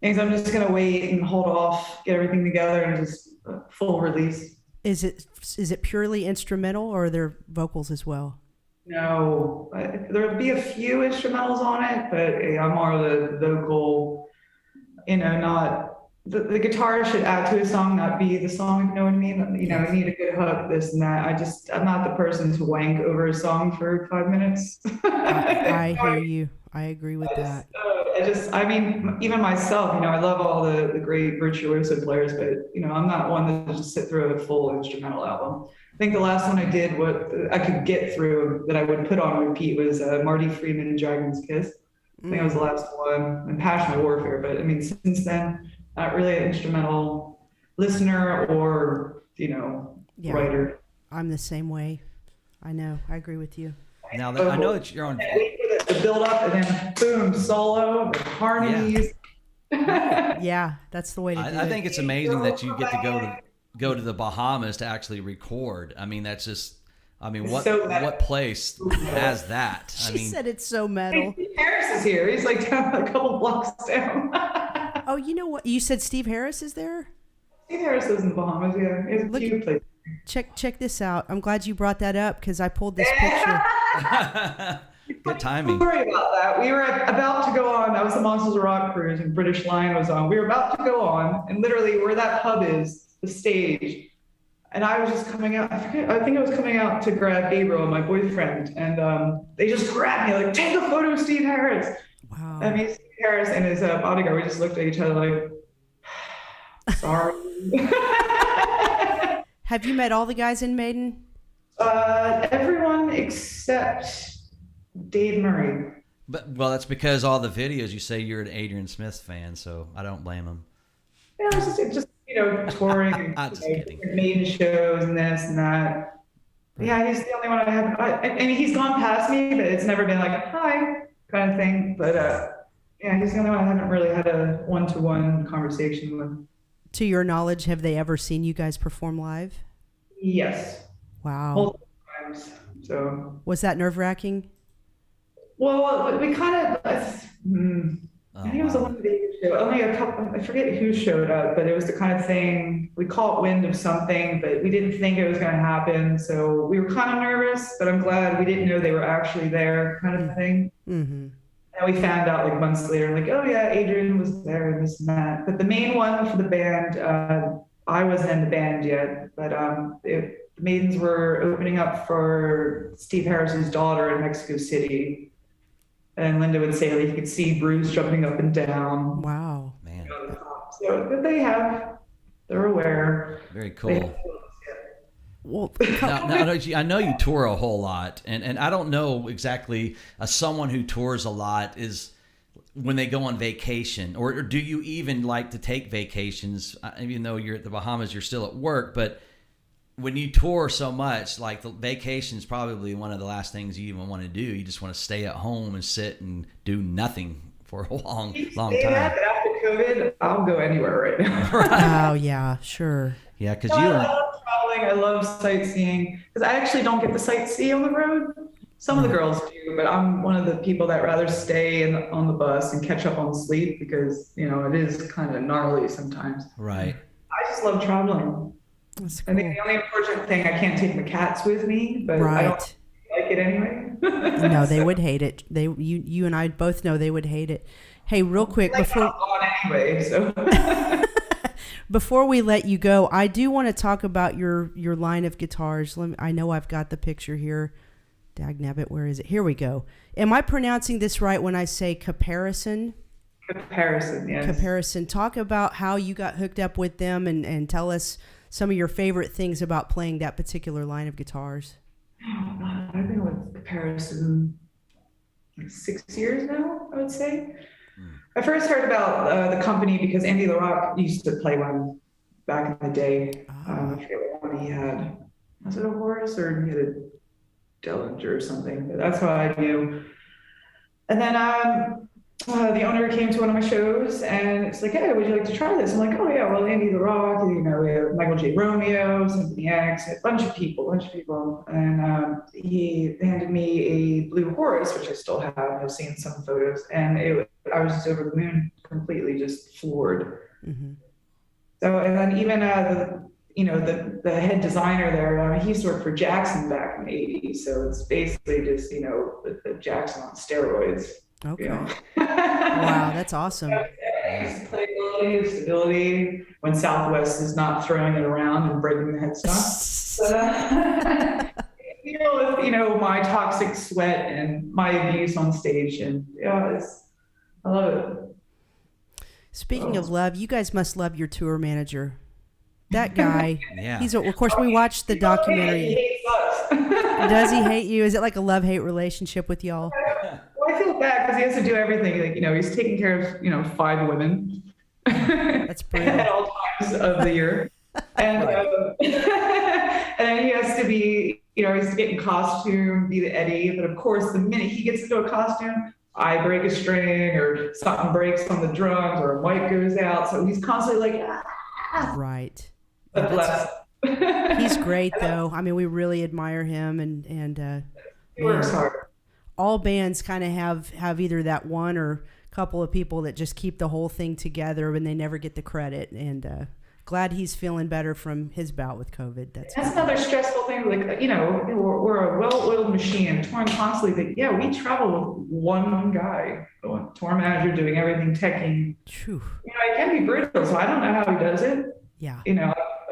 Speaker 6: things. I'm just going to wait and hold off, get everything together and just full release.
Speaker 2: Is it purely instrumental or are there vocals as well?
Speaker 6: No, there'll be a few instrumentals on it, but I'm more of the vocal, not the guitar should add to a song, not be the song, if you know what I mean? I need a good hook, this and that. I'm not the person to wank over a song for 5 minutes.
Speaker 2: I hear you. I agree with that.
Speaker 6: Even myself, I love all the great virtuoso players, but, I'm not one to just sit through a full instrumental album. I think the last one I did, what I could get through that I would put on repeat was Marty Friedman and Dragon's Kiss. I think that was the last one, and Passionate Warfare. But since then, not really an instrumental listener or, writer.
Speaker 2: I'm the same way. I know. I agree with you.
Speaker 4: Now that I know that you're on.
Speaker 6: The build up and then boom, solo, the harmonies.
Speaker 2: Yeah, that's the way to do it.
Speaker 4: I think it's amazing that you get to go to the Bahamas to actually record. That's just. What place has that?
Speaker 2: She said it's so metal.
Speaker 6: Steve Harris is here. He's like down a couple blocks down.
Speaker 2: Oh, you know what? You said Steve Harris is there?
Speaker 6: Steve Harris lives in the Bahamas, yeah. It's a cute place.
Speaker 2: Check this out. I'm glad you brought that up because I pulled this picture.
Speaker 4: Good timing.
Speaker 6: Sorry about that. We were about to go on. That was the Monsters of Rock cruise, and British Lion was on. We were about to go on, and literally where that pub is, the stage. And I was just coming out. I think I was coming out to grab Gabriel, my boyfriend, and they just grabbed me like, "Take a photo of Steve Harris."
Speaker 2: Wow.
Speaker 6: Steve Harris and his bodyguard. We just looked at each other like, "Sorry."
Speaker 2: Have you met all the guys in Maiden?
Speaker 6: Everyone except Dave Murray.
Speaker 4: Well, that's because all the videos you say you're an Adrian Smith fan, so I don't blame him.
Speaker 6: Yeah, it's just touring, Maiden shows and this and that. Yeah, he's the only one I haven't. He's gone past me, but it's never been like hi kind of thing. But he's the only one I haven't really had a one-to-one conversation with.
Speaker 2: To your knowledge, have they ever seen you guys perform live?
Speaker 6: Yes.
Speaker 2: Wow.
Speaker 6: Multiple times. So.
Speaker 2: Was that nerve-wracking?
Speaker 6: Well, we kind of. I think it was a one-day show. Only a couple. I forget who showed up, but it was the kind of thing we caught wind of something, but we didn't think it was going to happen. So we were kind of nervous, but I'm glad we didn't know they were actually there, kind of thing. Mm-hmm. And we found out like months later, like, oh yeah, Adrian was there and this and that. But the main one for the band, I wasn't in the band yet, but the Maidens were opening up for Steve Harris's daughter in Mexico City. And Linda would say, like, you could see Bruce jumping up and down.
Speaker 2: Wow.
Speaker 4: Man.
Speaker 6: So they're aware.
Speaker 4: Very cool.
Speaker 2: Well,
Speaker 4: now, I know you tour a whole lot, and I don't know exactly someone who tours a lot is when they go on vacation, or do you even like to take vacations? Even though you're at the Bahamas, you're still at work, but when you tour so much, like the vacation is probably one of the last things you even want to do. You just want to stay at home and sit and do nothing for a long time.
Speaker 6: After COVID, I'll go anywhere right now.
Speaker 2: Right. Oh yeah, sure.
Speaker 4: Yeah, because
Speaker 6: I love traveling. I love sightseeing because I actually don't get to sightsee on the road. Some of the girls do, but I'm one of the people that rather stay on the bus and catch up on sleep because it is kind of gnarly sometimes.
Speaker 4: Right.
Speaker 6: I just love traveling.
Speaker 2: That's cool.
Speaker 6: I think the only unfortunate thing, I can't take my cats with me, but I don't like it anyway.
Speaker 2: No, they would hate it. You and I both know they would hate it. Hey, real quick before
Speaker 6: on anyway, so
Speaker 2: Before we let you go, I do want to talk about your line of guitars. I know I've got the picture here. Dagnabbit, where is it? Here we go. Am I pronouncing this right when I say Comparison?
Speaker 6: Comparison, yes.
Speaker 2: Comparison. Talk about how you got hooked up with them and tell us some of your favorite things about playing that particular line of guitars.
Speaker 6: Oh, God, I've been with Comparison like 6 years now, I would say. I first heard about the company because Andy LaRock used to play one back in the day. I forget what one he had. Was it a Horus or he had a Dellinger or something? But that's what I knew. And then the owner came to one of my shows and it's like, hey, would you like to try this? I'm like, oh yeah, well, Andy LaRock, we have Michael J. Romeo, Symphony X, a bunch of people. And he handed me a blue Horus, which I still have. I've seen some photos, and I was just over the moon, completely just floored. Mm-hmm. So, and then even the head designer there, he used to work for Jackson back in the 80s. So it's basically just, the Jackson on steroids.
Speaker 2: Okay. Wow, that's awesome.
Speaker 6: Playability, stability, when Southwest is not throwing it around and breaking the headstock. But, with, my toxic sweat and my abuse on stage, and I love it.
Speaker 2: Speaking of love, you guys must love your tour manager. That guy.
Speaker 4: Yeah.
Speaker 2: Of course, we watched the documentary.
Speaker 6: He hates us.
Speaker 2: Does he hate you? Is it like a love-hate relationship with y'all?
Speaker 6: Well, I feel bad because he has to do everything. Like, he's taking care of 5 women.
Speaker 2: That's brutal.
Speaker 6: At all times of the year. And and then he has to be, he's getting costume, be the Eddie. But of course, the minute he gets into a costume, I break a string or something breaks on the drums or a mic goes out. So he's constantly like,
Speaker 2: Right.
Speaker 6: But bless.
Speaker 2: He's great, though. I mean, we really admire him, and
Speaker 6: he works hard.
Speaker 2: All bands kind of have either that one or a couple of people that just keep the whole thing together and they never get the credit. And glad he's feeling better from his bout with COVID. That's
Speaker 6: another stressful thing. Like, we're a well-oiled machine, touring constantly. But yeah, we travel with one guy, tour manager, doing everything, teching.
Speaker 2: True.
Speaker 6: It can be brutal, so I don't know how he does it.
Speaker 2: Yeah.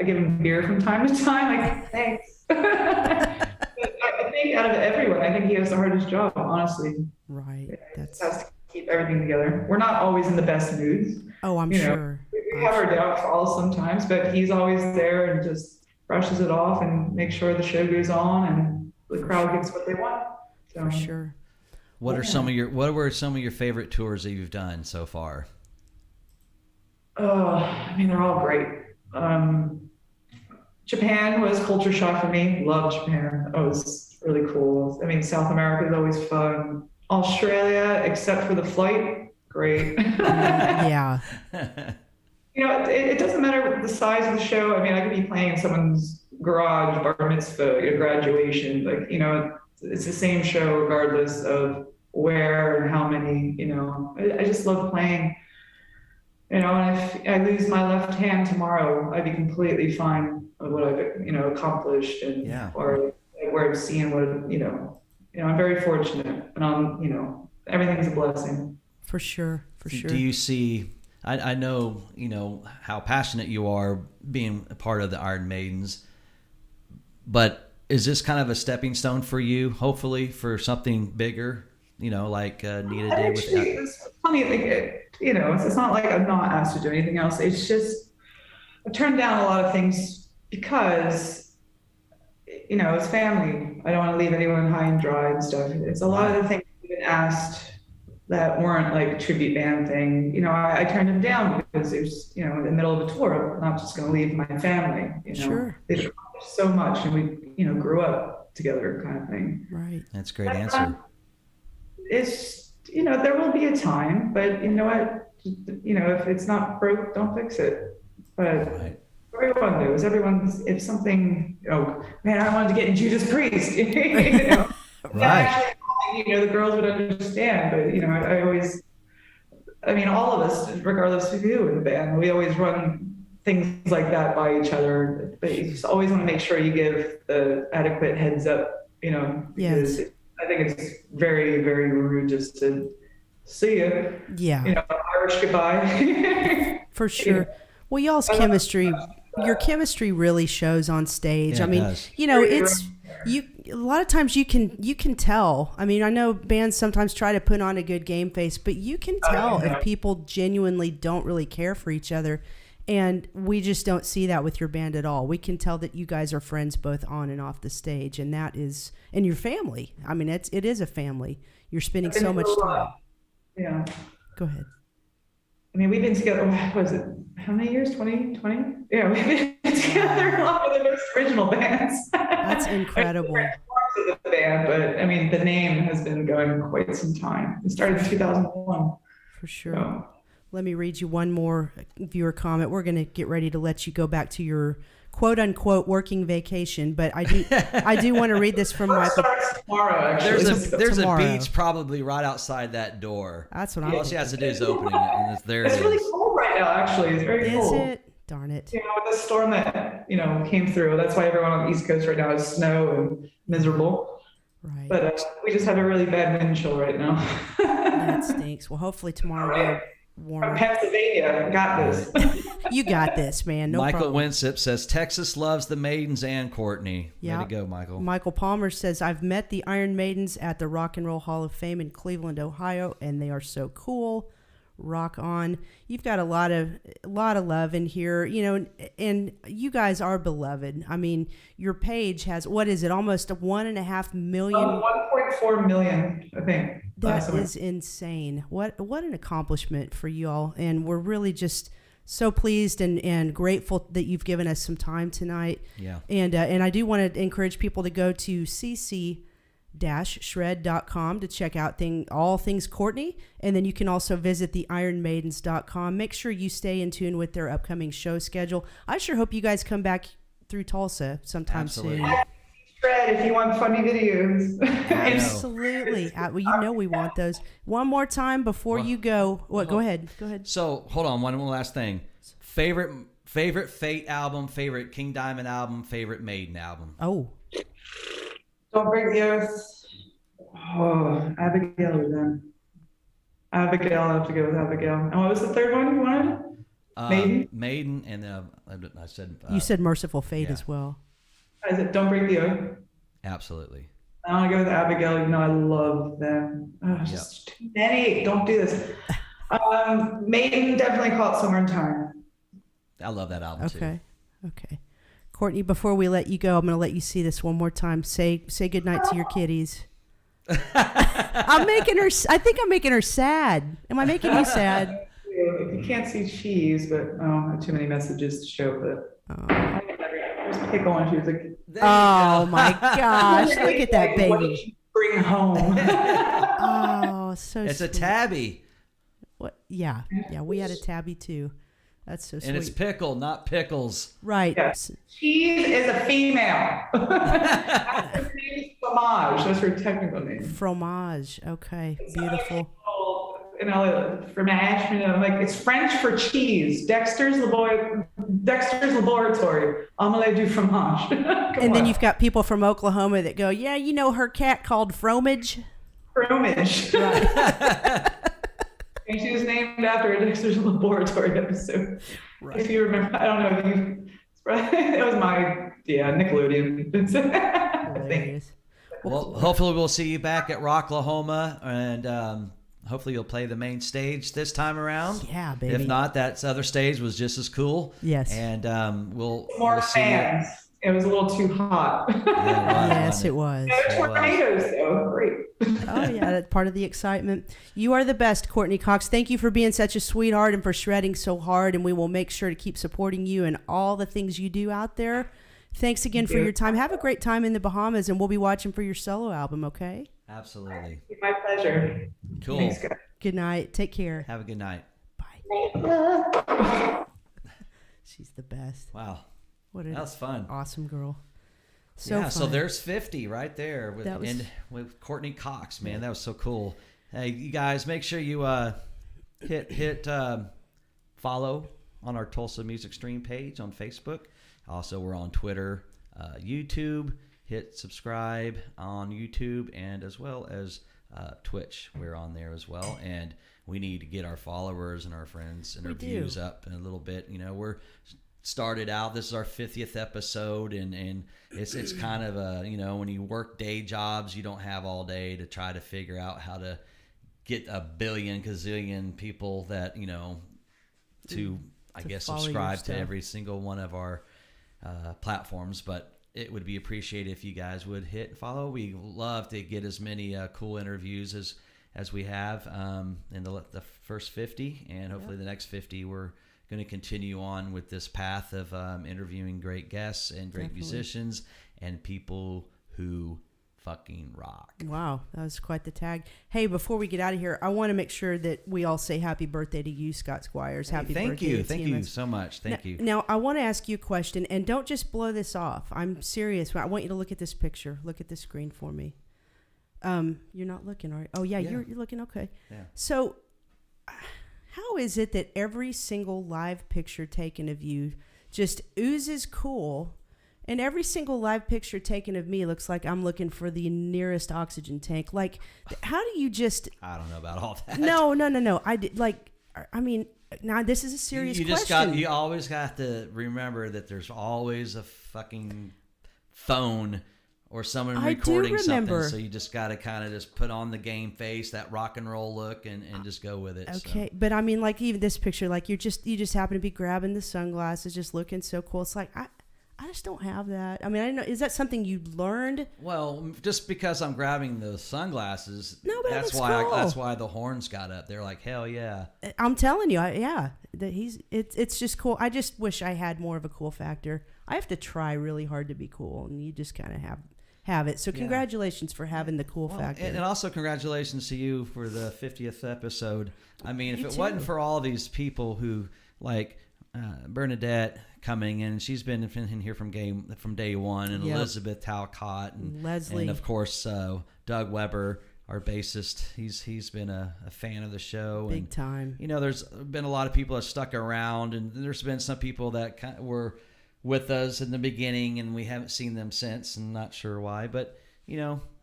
Speaker 6: I give him beer from time to time. Like, thanks. I think out of everyone, I think he has the hardest job, honestly.
Speaker 2: Right.
Speaker 6: That's has to keep everything together. We're not always in the best moods.
Speaker 2: Oh, I'm sure.
Speaker 6: We have our downfalls sometimes, but he's always there and just brushes it off and makes sure the show goes on and the crowd gets what they want. So,
Speaker 2: for sure.
Speaker 4: What were some of your favorite tours that you've done so far?
Speaker 6: They're all great. Japan was culture shock for me. Loved Japan. It was really cool. South America is always fun. Australia, except for the flight, great.
Speaker 2: Yeah.
Speaker 6: It doesn't matter the size of the show. I could be playing in someone's garage, bar mitzvah, graduation. It's the same show regardless of where and how many. I just love playing. And if I lose my left hand tomorrow, I'd be completely fine with what I've, accomplished and or where I've seen what, I'm very fortunate, and everything's a blessing.
Speaker 2: For sure.
Speaker 4: Do you see? I know how passionate you are being a part of the Iron Maidens, but is this kind of a stepping stone for you? Hopefully, for something bigger. Like Nita did with that.
Speaker 6: It's funny, it's not like I'm not asked to do anything else. It's just I've turned down a lot of things because, it's family. I don't want to leave anyone high and dry and stuff. It's a lot of the things I've been asked that weren't like a tribute band thing. I turned them down because it was, in the middle of a tour. I'm not just going to leave my family.
Speaker 2: Sure.
Speaker 6: They've accomplished so much, and we, grew up together, kind of thing.
Speaker 2: Right.
Speaker 4: That's a great answer.
Speaker 6: It's, there will be a time, but you know what? If it's not broke, don't fix it. But everyone knows. If something, oh man, I wanted to get in Judas Priest.
Speaker 4: Right.
Speaker 6: The girls would understand, but I always, all of us, regardless of who in the band, we always run things like that by each other. But you just always want to make sure you give the adequate heads up, because I think it's very, very rude just to see you.
Speaker 2: Yeah.
Speaker 6: Irish goodbye.
Speaker 2: For sure. Well, y'all's chemistry, your chemistry really shows on stage.
Speaker 4: Yeah,
Speaker 2: I mean,
Speaker 4: it does.
Speaker 2: you know, it's you. A lot of times you can tell. I mean, I know bands sometimes try to put on a good game face, but you can tell if people genuinely don't really care for each other. And we just don't see that with your band at all. We can tell that you guys are friends both on and off the stage, and that is, and your family. I mean, it is a family. You're spending so much time.
Speaker 6: Yeah.
Speaker 2: Go ahead.
Speaker 6: I mean, we've been together, what was it, how many years? 20? Yeah, we've been together longer than most original bands.
Speaker 2: That's incredible.
Speaker 6: Parts of the band, but I mean, the name has been going quite some time. It started in 2001.
Speaker 2: For sure.
Speaker 6: So.
Speaker 2: Let me read you one more viewer comment. We're going to get ready to let you go back to your quote unquote working vacation, but I do want to read this from Michael.
Speaker 6: Tomorrow, actually.
Speaker 4: There's
Speaker 2: Tomorrow.
Speaker 4: a beach probably right outside that door.
Speaker 2: That's what
Speaker 4: All
Speaker 2: I'm
Speaker 4: she has to do is open it, and there it
Speaker 6: It's
Speaker 4: is.
Speaker 6: really cold right now, actually. It's very
Speaker 2: Is
Speaker 6: cold.
Speaker 2: it? Darn it.
Speaker 6: You know, with the storm that, came through. That's why everyone on the East Coast right now is snow and miserable.
Speaker 2: Right.
Speaker 6: But we just have a really bad wind chill right now.
Speaker 2: That stinks. Well, hopefully tomorrow will be
Speaker 6: From
Speaker 2: warmer.
Speaker 6: Pennsylvania, got this.
Speaker 2: You got this, man. No
Speaker 4: Michael
Speaker 2: problem.
Speaker 4: Winsip says Texas loves the Maidens and Courtney.
Speaker 2: Yeah.
Speaker 4: Way to go, Michael.
Speaker 2: Michael Palmer says, I've met the Iron Maidens at the Rock and Roll Hall of Fame in Cleveland, Ohio, and they are so cool. Rock on. You've got a lot of love in here, and you guys are beloved. I mean, your page has, what is it, almost 1.5 million?
Speaker 6: 1.4 million, I think.
Speaker 2: That is insane. What an accomplishment for you all. And we're really just so pleased and grateful that you've given us some time tonight.
Speaker 4: Yeah.
Speaker 2: And I do want to encourage people to go to cc-shred.com to check out all things Courtney. And then you can also visit the ironmaidens.com. Make sure you stay in tune with their upcoming show schedule. I sure hope you guys come back through Tulsa sometime soon.
Speaker 6: Shred, if you want funny videos.
Speaker 2: Absolutely. Well, we want those. One more time before you go. Go ahead.
Speaker 4: So hold on, one last thing. Favorite Fate album, favorite King Diamond album, favorite Maiden album.
Speaker 2: Oh.
Speaker 6: Don't Break the Earth. Oh, Abigail then. Abigail, I have to go with Abigail. And what was the third one you wanted? Maiden?
Speaker 4: Maiden, and I said...
Speaker 2: you said Merciful Fate
Speaker 4: yeah.
Speaker 2: as well.
Speaker 6: Is it Don't Break the Oath?
Speaker 4: Absolutely.
Speaker 6: I want to go with Abigail. I love them. Just too many. Don't do this. Maiden, definitely Caught Somewhere in Time.
Speaker 4: I love that album too.
Speaker 2: Okay. Courtney, before we let you go, I'm going to let you see this one more time. Say goodnight to your kitties. I think I'm making her sad. Am I making you sad?
Speaker 6: You can't see cheese, but I have too many messages to show. But there's Pickle, and she was like,
Speaker 2: "Oh my gosh, look at that baby!
Speaker 6: What did you bring home?"
Speaker 2: Oh, so
Speaker 4: it's
Speaker 2: sweet.
Speaker 4: a tabby.
Speaker 2: What? Yeah, we had a tabby too. That's so sweet.
Speaker 4: And it's pickle, not pickles.
Speaker 2: Right.
Speaker 6: Yes. Cheese is a female. Her name is Fromage. That's her technical name.
Speaker 2: Fromage. Okay. Beautiful.
Speaker 6: Fromage. Like it's French for cheese. Dexter's Laboratory. Omelette du fromage.
Speaker 2: And then you've got people from Oklahoma that go, yeah, her cat called Fromage.
Speaker 6: Fromage. Right. And she was named after a Dexter's Laboratory episode. Right. If you remember, I don't know if you. That was my Nickelodeon. I think.
Speaker 4: Well, hopefully we'll see you back at Rocklahoma, and hopefully you'll play the main stage this time around.
Speaker 2: Yeah, baby.
Speaker 4: If not, that other stage was just as cool.
Speaker 2: Yes.
Speaker 4: And we'll
Speaker 6: see fans. It was a little too hot.
Speaker 2: Yes, it was.
Speaker 6: Tornadoes, though. Great.
Speaker 2: Oh, yeah, that's part of the excitement. You are the best, Courtney Cox. Thank you for being such a sweetheart and for shredding so hard, and we will make sure to keep supporting you and all the things you do out there. Thanks again for your time. Have a great time in the Bahamas, and we'll be watching for your solo album, okay?
Speaker 4: Absolutely.
Speaker 6: My pleasure.
Speaker 4: Cool.
Speaker 6: Thanks, guys.
Speaker 2: Good night. Take care.
Speaker 4: Have a good night.
Speaker 2: Bye. She's the best.
Speaker 4: Wow.
Speaker 2: That
Speaker 4: was fun.
Speaker 2: Awesome girl.
Speaker 4: So there's 50 right there with Courtney Cox, man.
Speaker 2: Yeah.
Speaker 4: That was so cool. Hey, you guys, make sure you hit follow on our Tulsa Music Stream page on Facebook. Also, we're on Twitter, YouTube. Hit subscribe on YouTube, and as well as Twitch. We're on there as well, and we need to get our followers and our friends and our
Speaker 2: We do.
Speaker 4: views up in a little bit. We're started out. This is our 50th episode, and it's kind of a when you work day jobs, you don't have all day to try to figure out how to get a billion gazillion people that to I guess
Speaker 2: follow your
Speaker 4: subscribe to
Speaker 2: stuff.
Speaker 4: every single one of our platforms, but it would be appreciated if you guys would hit follow. We love to get as many cool interviews as we have in the first 50, and hopefully the next 50 we're going to continue on with this path of interviewing great guests and great musicians and people who fucking rock.
Speaker 2: Wow, that was quite the tag. Hey, before we get out of here, I want to make sure that we all say happy birthday to you, Scott Squires. Happy
Speaker 4: Thank
Speaker 2: birthday.
Speaker 4: you.
Speaker 2: to
Speaker 4: Thank
Speaker 2: TMS.
Speaker 4: you so much. Thank you.
Speaker 2: Now, I want to ask you a question, and don't just blow this off. I'm serious. I want you to look at this picture. Look at the screen for me. You're not looking, are you? Oh, yeah. You're looking okay.
Speaker 4: Yeah.
Speaker 2: So, how is it that every single live picture taken of you just oozes cool, and every single live picture taken of me looks like I'm looking for the nearest oxygen tank? Like, how do you just...
Speaker 4: I don't know about all that.
Speaker 2: No. I mean, now this is a serious
Speaker 4: You
Speaker 2: question.
Speaker 4: you always have to remember that there's always a fucking phone or someone
Speaker 2: I do
Speaker 4: recording
Speaker 2: remember.
Speaker 4: something. So you just got to kind of just put on the game face, that rock and roll look, and just go with it.
Speaker 2: Okay, but I mean, like even this picture, like you just happen to be grabbing the sunglasses, just looking so cool. It's like I just don't have that. I mean, I don't know. Is that something you learned?
Speaker 4: Well, just because I'm grabbing the sunglasses,
Speaker 2: No, but it
Speaker 4: that's
Speaker 2: looks
Speaker 4: why
Speaker 2: cool.
Speaker 4: that's why the horns got up. They're like, hell yeah.
Speaker 2: I'm telling you, it's just cool. I just wish I had more of a cool factor. I have to try really hard to be cool, and you just kind of have it. So congratulations for having the cool factor.
Speaker 4: And also congratulations to you for the 50th episode. I mean, if
Speaker 2: You
Speaker 4: it
Speaker 2: too.
Speaker 4: wasn't for all these people who like Bernadette coming in, she's been in here from day one, and
Speaker 2: Yep.
Speaker 4: Elizabeth Talcott and
Speaker 2: Leslie.
Speaker 4: and of course Doug Weber, our bassist. He's been a fan of the show.
Speaker 2: Big
Speaker 4: and,
Speaker 2: time.
Speaker 4: there's been a lot of people that stuck around, and there's been some people that were with us in the beginning, and we haven't seen them since, and not sure why. But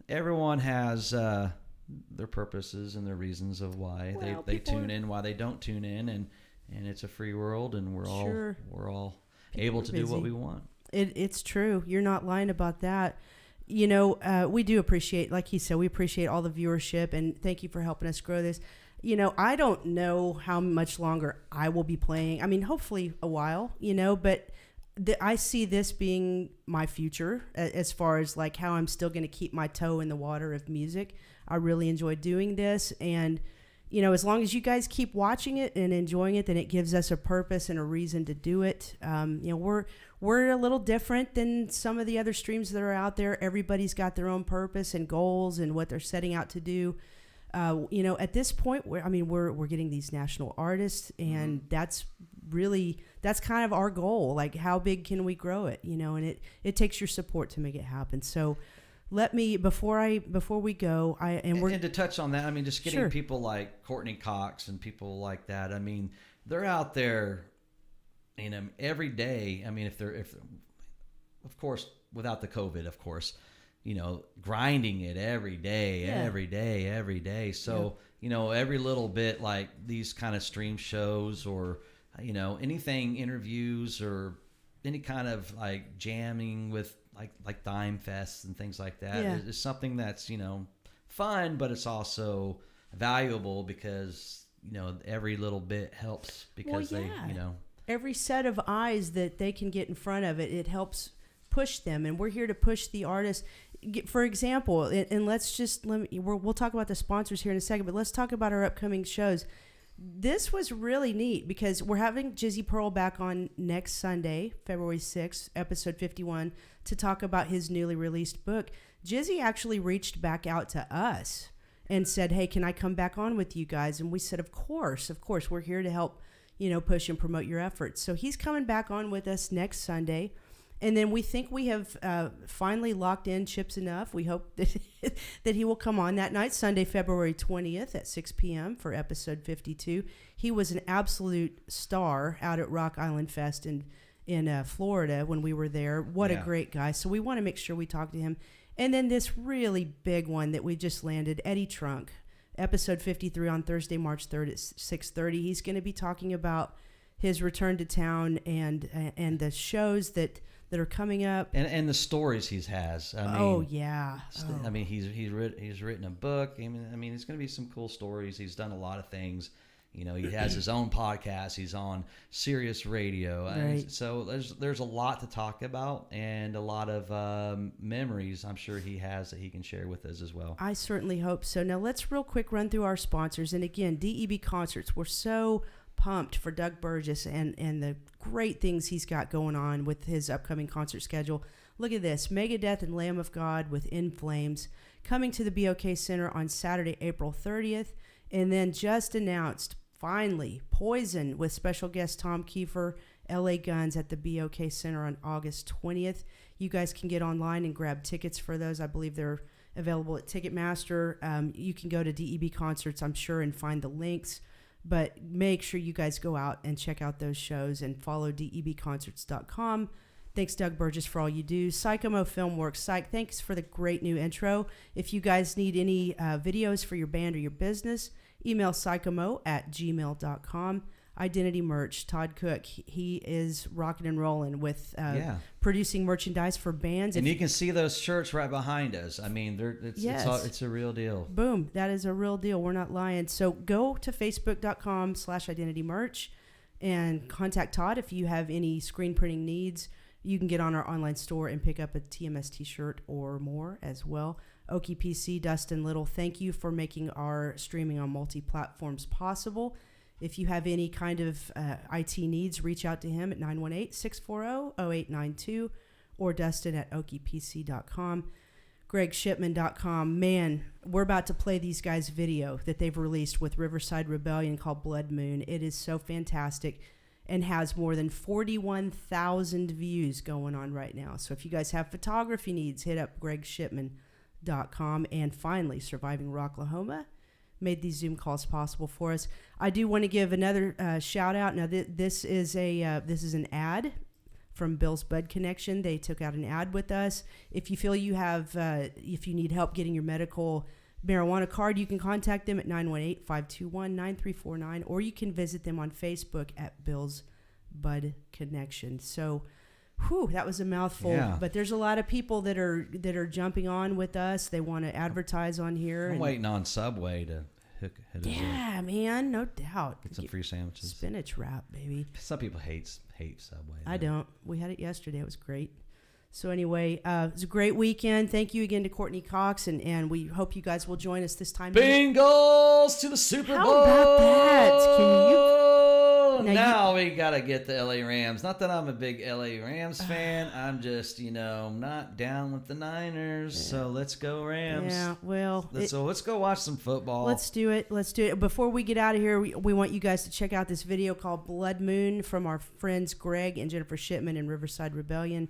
Speaker 4: everyone has their purposes and their reasons of why
Speaker 2: Well,
Speaker 4: they
Speaker 2: people
Speaker 4: tune in, why they don't tune in, and it's a free world, and we're
Speaker 2: Sure.
Speaker 4: all
Speaker 2: People
Speaker 4: able
Speaker 2: are
Speaker 4: to do what
Speaker 2: busy.
Speaker 4: we want.
Speaker 2: It's true. You're not lying about that. We do appreciate, like he said, we appreciate all the viewership, and thank you for helping us grow this. I don't know how much longer I will be playing. I mean, hopefully a while, but I see this being my future as far as like how I'm still going to keep my toe in the water of music. I really enjoy doing this, and as long as you guys keep watching it and enjoying it, then it gives us a purpose and a reason to do it. We're a little different than some of the other streams that are out there. Everybody's got their own purpose and goals and what they're setting out to do. At this point, we're getting these national artists, and that's kind of our goal. Like, how big can we grow it? And it takes your support to make it happen. So let me, before we go, and
Speaker 4: to touch on that, I mean, just getting
Speaker 2: Sure.
Speaker 4: people like Courtney Cox and people like that. I mean, they're out there, every day. I mean, if of course, without the COVID, of course, grinding it every day, every day. So, every little bit, like these kind of stream shows or, anything, interviews or any kind of like jamming with like Dime Fests and things like that is something that's, fun, but it's also valuable because, every little bit helps because
Speaker 2: every set of eyes that they can get in front of it helps push them, and we're here to push the artists. For example, and we'll talk about the sponsors here in a second, but let's talk about our upcoming shows. This was really neat because we're having Jizzy Pearl back on next Sunday, February 6th, episode 51, to talk about his newly released book. Jizzy actually reached back out to us and said, hey, can I come back on with you guys? And we said, of course, we're here to help, push and promote your efforts. So he's coming back on with us next Sunday. And then we think we have finally locked in Chips Enough. We hope that he will come on that night, Sunday, February 20th at 6 p.m. for episode 52. He was an absolute star out at Rock Island Fest in Florida when we were there. What a great guy. So we want to make sure we talk to him. And then this really big one that we just landed, Eddie Trunk, episode 53 on Thursday, March 3rd at 6:30. He's going to be talking about his return to town and the shows that are coming up
Speaker 4: and the stories he has. I mean,
Speaker 2: oh yeah.
Speaker 4: I mean, he's written a book. I mean, it's going to be some cool stories. He's done a lot of things. You know, he has his own podcast. He's on Sirius Radio.
Speaker 2: Right.
Speaker 4: So there's a lot to talk about and a lot of memories I'm sure he has that he can share with us as well.
Speaker 2: I certainly hope so. Now let's real quick run through our sponsors. And again, DEB Concerts. We're so pumped for Doug Burgess and the great things he's got going on with his upcoming concert schedule. Look at this. Megadeth and Lamb of God with In Flames coming to the BOK Center on Saturday, April 30th. And then just announced, finally, Poison with special guest Tom Kiefer, LA Guns at the BOK Center on August 20th. You guys can get online and grab tickets for those. I believe they're available at Ticketmaster. You can go to DEB Concerts, I'm sure, and find the links. But make sure you guys go out and check out those shows and follow debconcerts.com. Thanks, Doug Burgess, for all you do. Psychomo Filmworks. Psych, thanks for the great new intro. If you guys need any videos for your band or your business, email psychomo@gmail.com. Identity Merch. Todd Cook, he is rocking and rolling with producing merchandise for bands.
Speaker 4: And you can see those shirts right behind us. I mean, it's a real deal.
Speaker 2: Boom. That is a real deal. We're not lying. So go to facebook.com/identitymerch and contact Todd if you have any screen printing needs. You can get on our online store and pick up a TMS t-shirt or more as well. Okie PC, Dustin Little, thank you for making our streaming on multi-platforms possible. If you have any kind of IT needs, reach out to him at 918-640-0892 or Dustin at okiepc.com. GregShipman.com. Man, we're about to play these guys' video that they've released with Riverside Rebellion called Blood Moon. It is so fantastic and has more than 41,000 views going on right now. So if you guys have photography needs, hit up GregShipman.com. And finally, Surviving Rocklahoma made these Zoom calls possible for us. I do want to give another shout out. Now this is an ad from Bill's Bud Connection. They took out an ad with us. If you feel you have, if you need help getting your medical marijuana card, you can contact them at 918-521-9349, or you can visit them on Facebook at Bill's Bud Connection. So, that was a mouthful. Yeah. But there's a lot of people that are jumping on with us. They want to advertise on here.
Speaker 4: I'm waiting on Subway to hit us up.
Speaker 2: Yeah, man, no doubt.
Speaker 4: Get some free sandwiches.
Speaker 2: Spinach wrap, baby.
Speaker 4: Some people hate Subway.
Speaker 2: I don't. We had it yesterday. It was great. So anyway, it was a great weekend. Thank you again to Courtney Cox, and we hope you guys will join us this time.
Speaker 4: Bengals to the Super Bowl.
Speaker 2: How about that? Can you?
Speaker 4: Now we got to get the LA Rams. Not that I'm a big LA Rams fan. I'm just, not down with the Niners. Yeah. So let's go Rams.
Speaker 2: Yeah, well.
Speaker 4: So let's go watch some football.
Speaker 2: Let's do it. Before we get out of here, we want you guys to check out this video called Blood Moon from our friends Greg and Jennifer Shipman in Riverside Rebellion.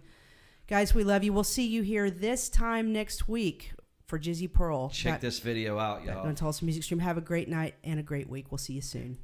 Speaker 2: Guys, we love you. We'll see you here this time next week for Jizzy Pearl.
Speaker 4: Check this video out, y'all.
Speaker 2: On Tulsa Music Stream. Have a great night and a great week. We'll see you soon.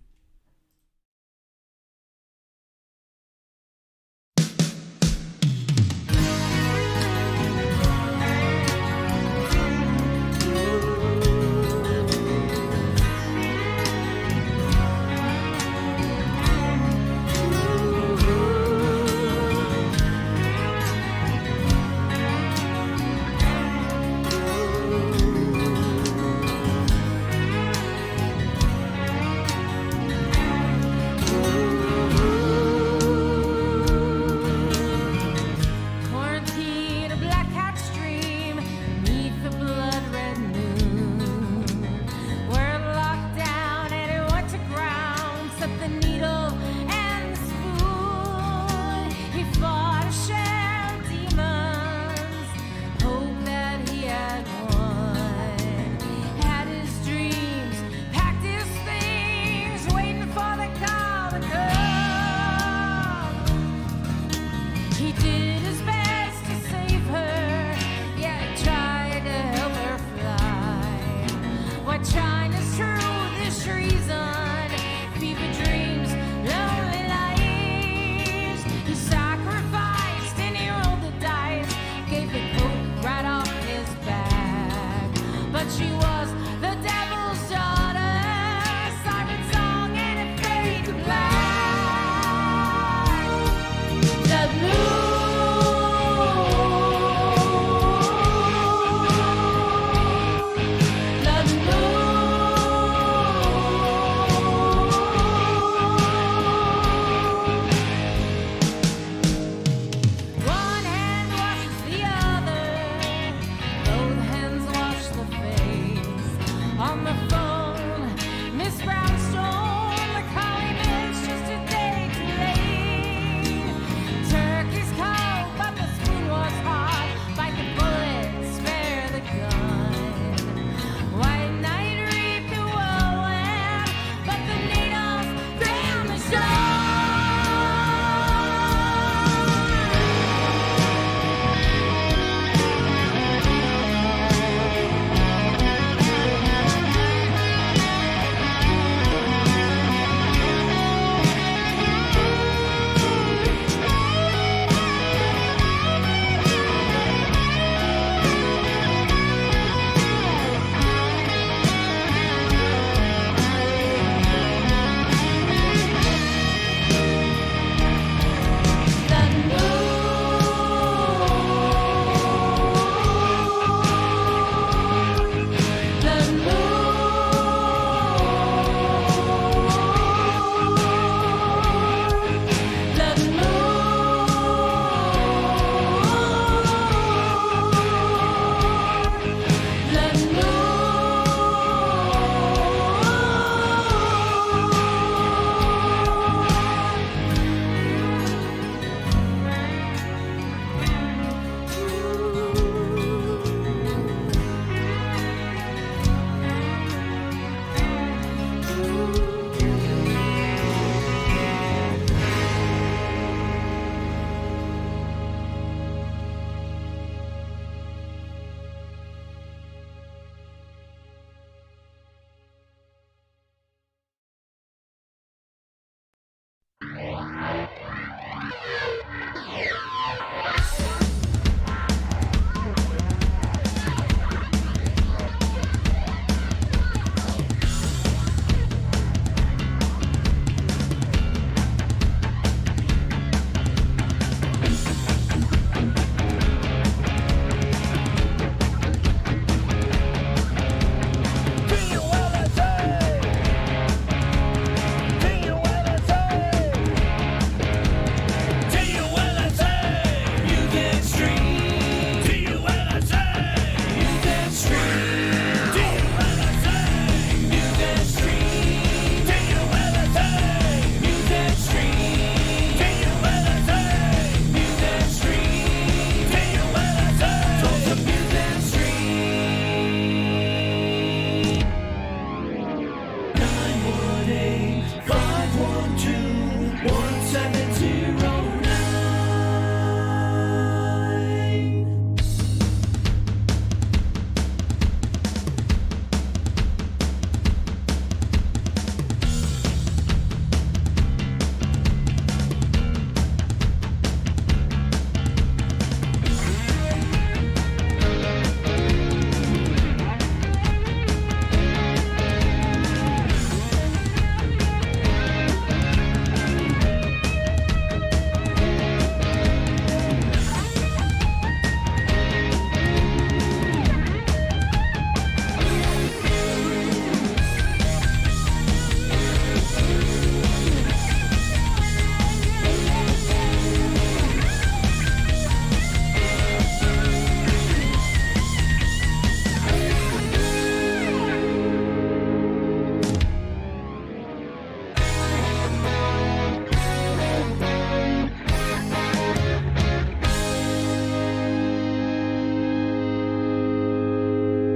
Speaker 2: He did.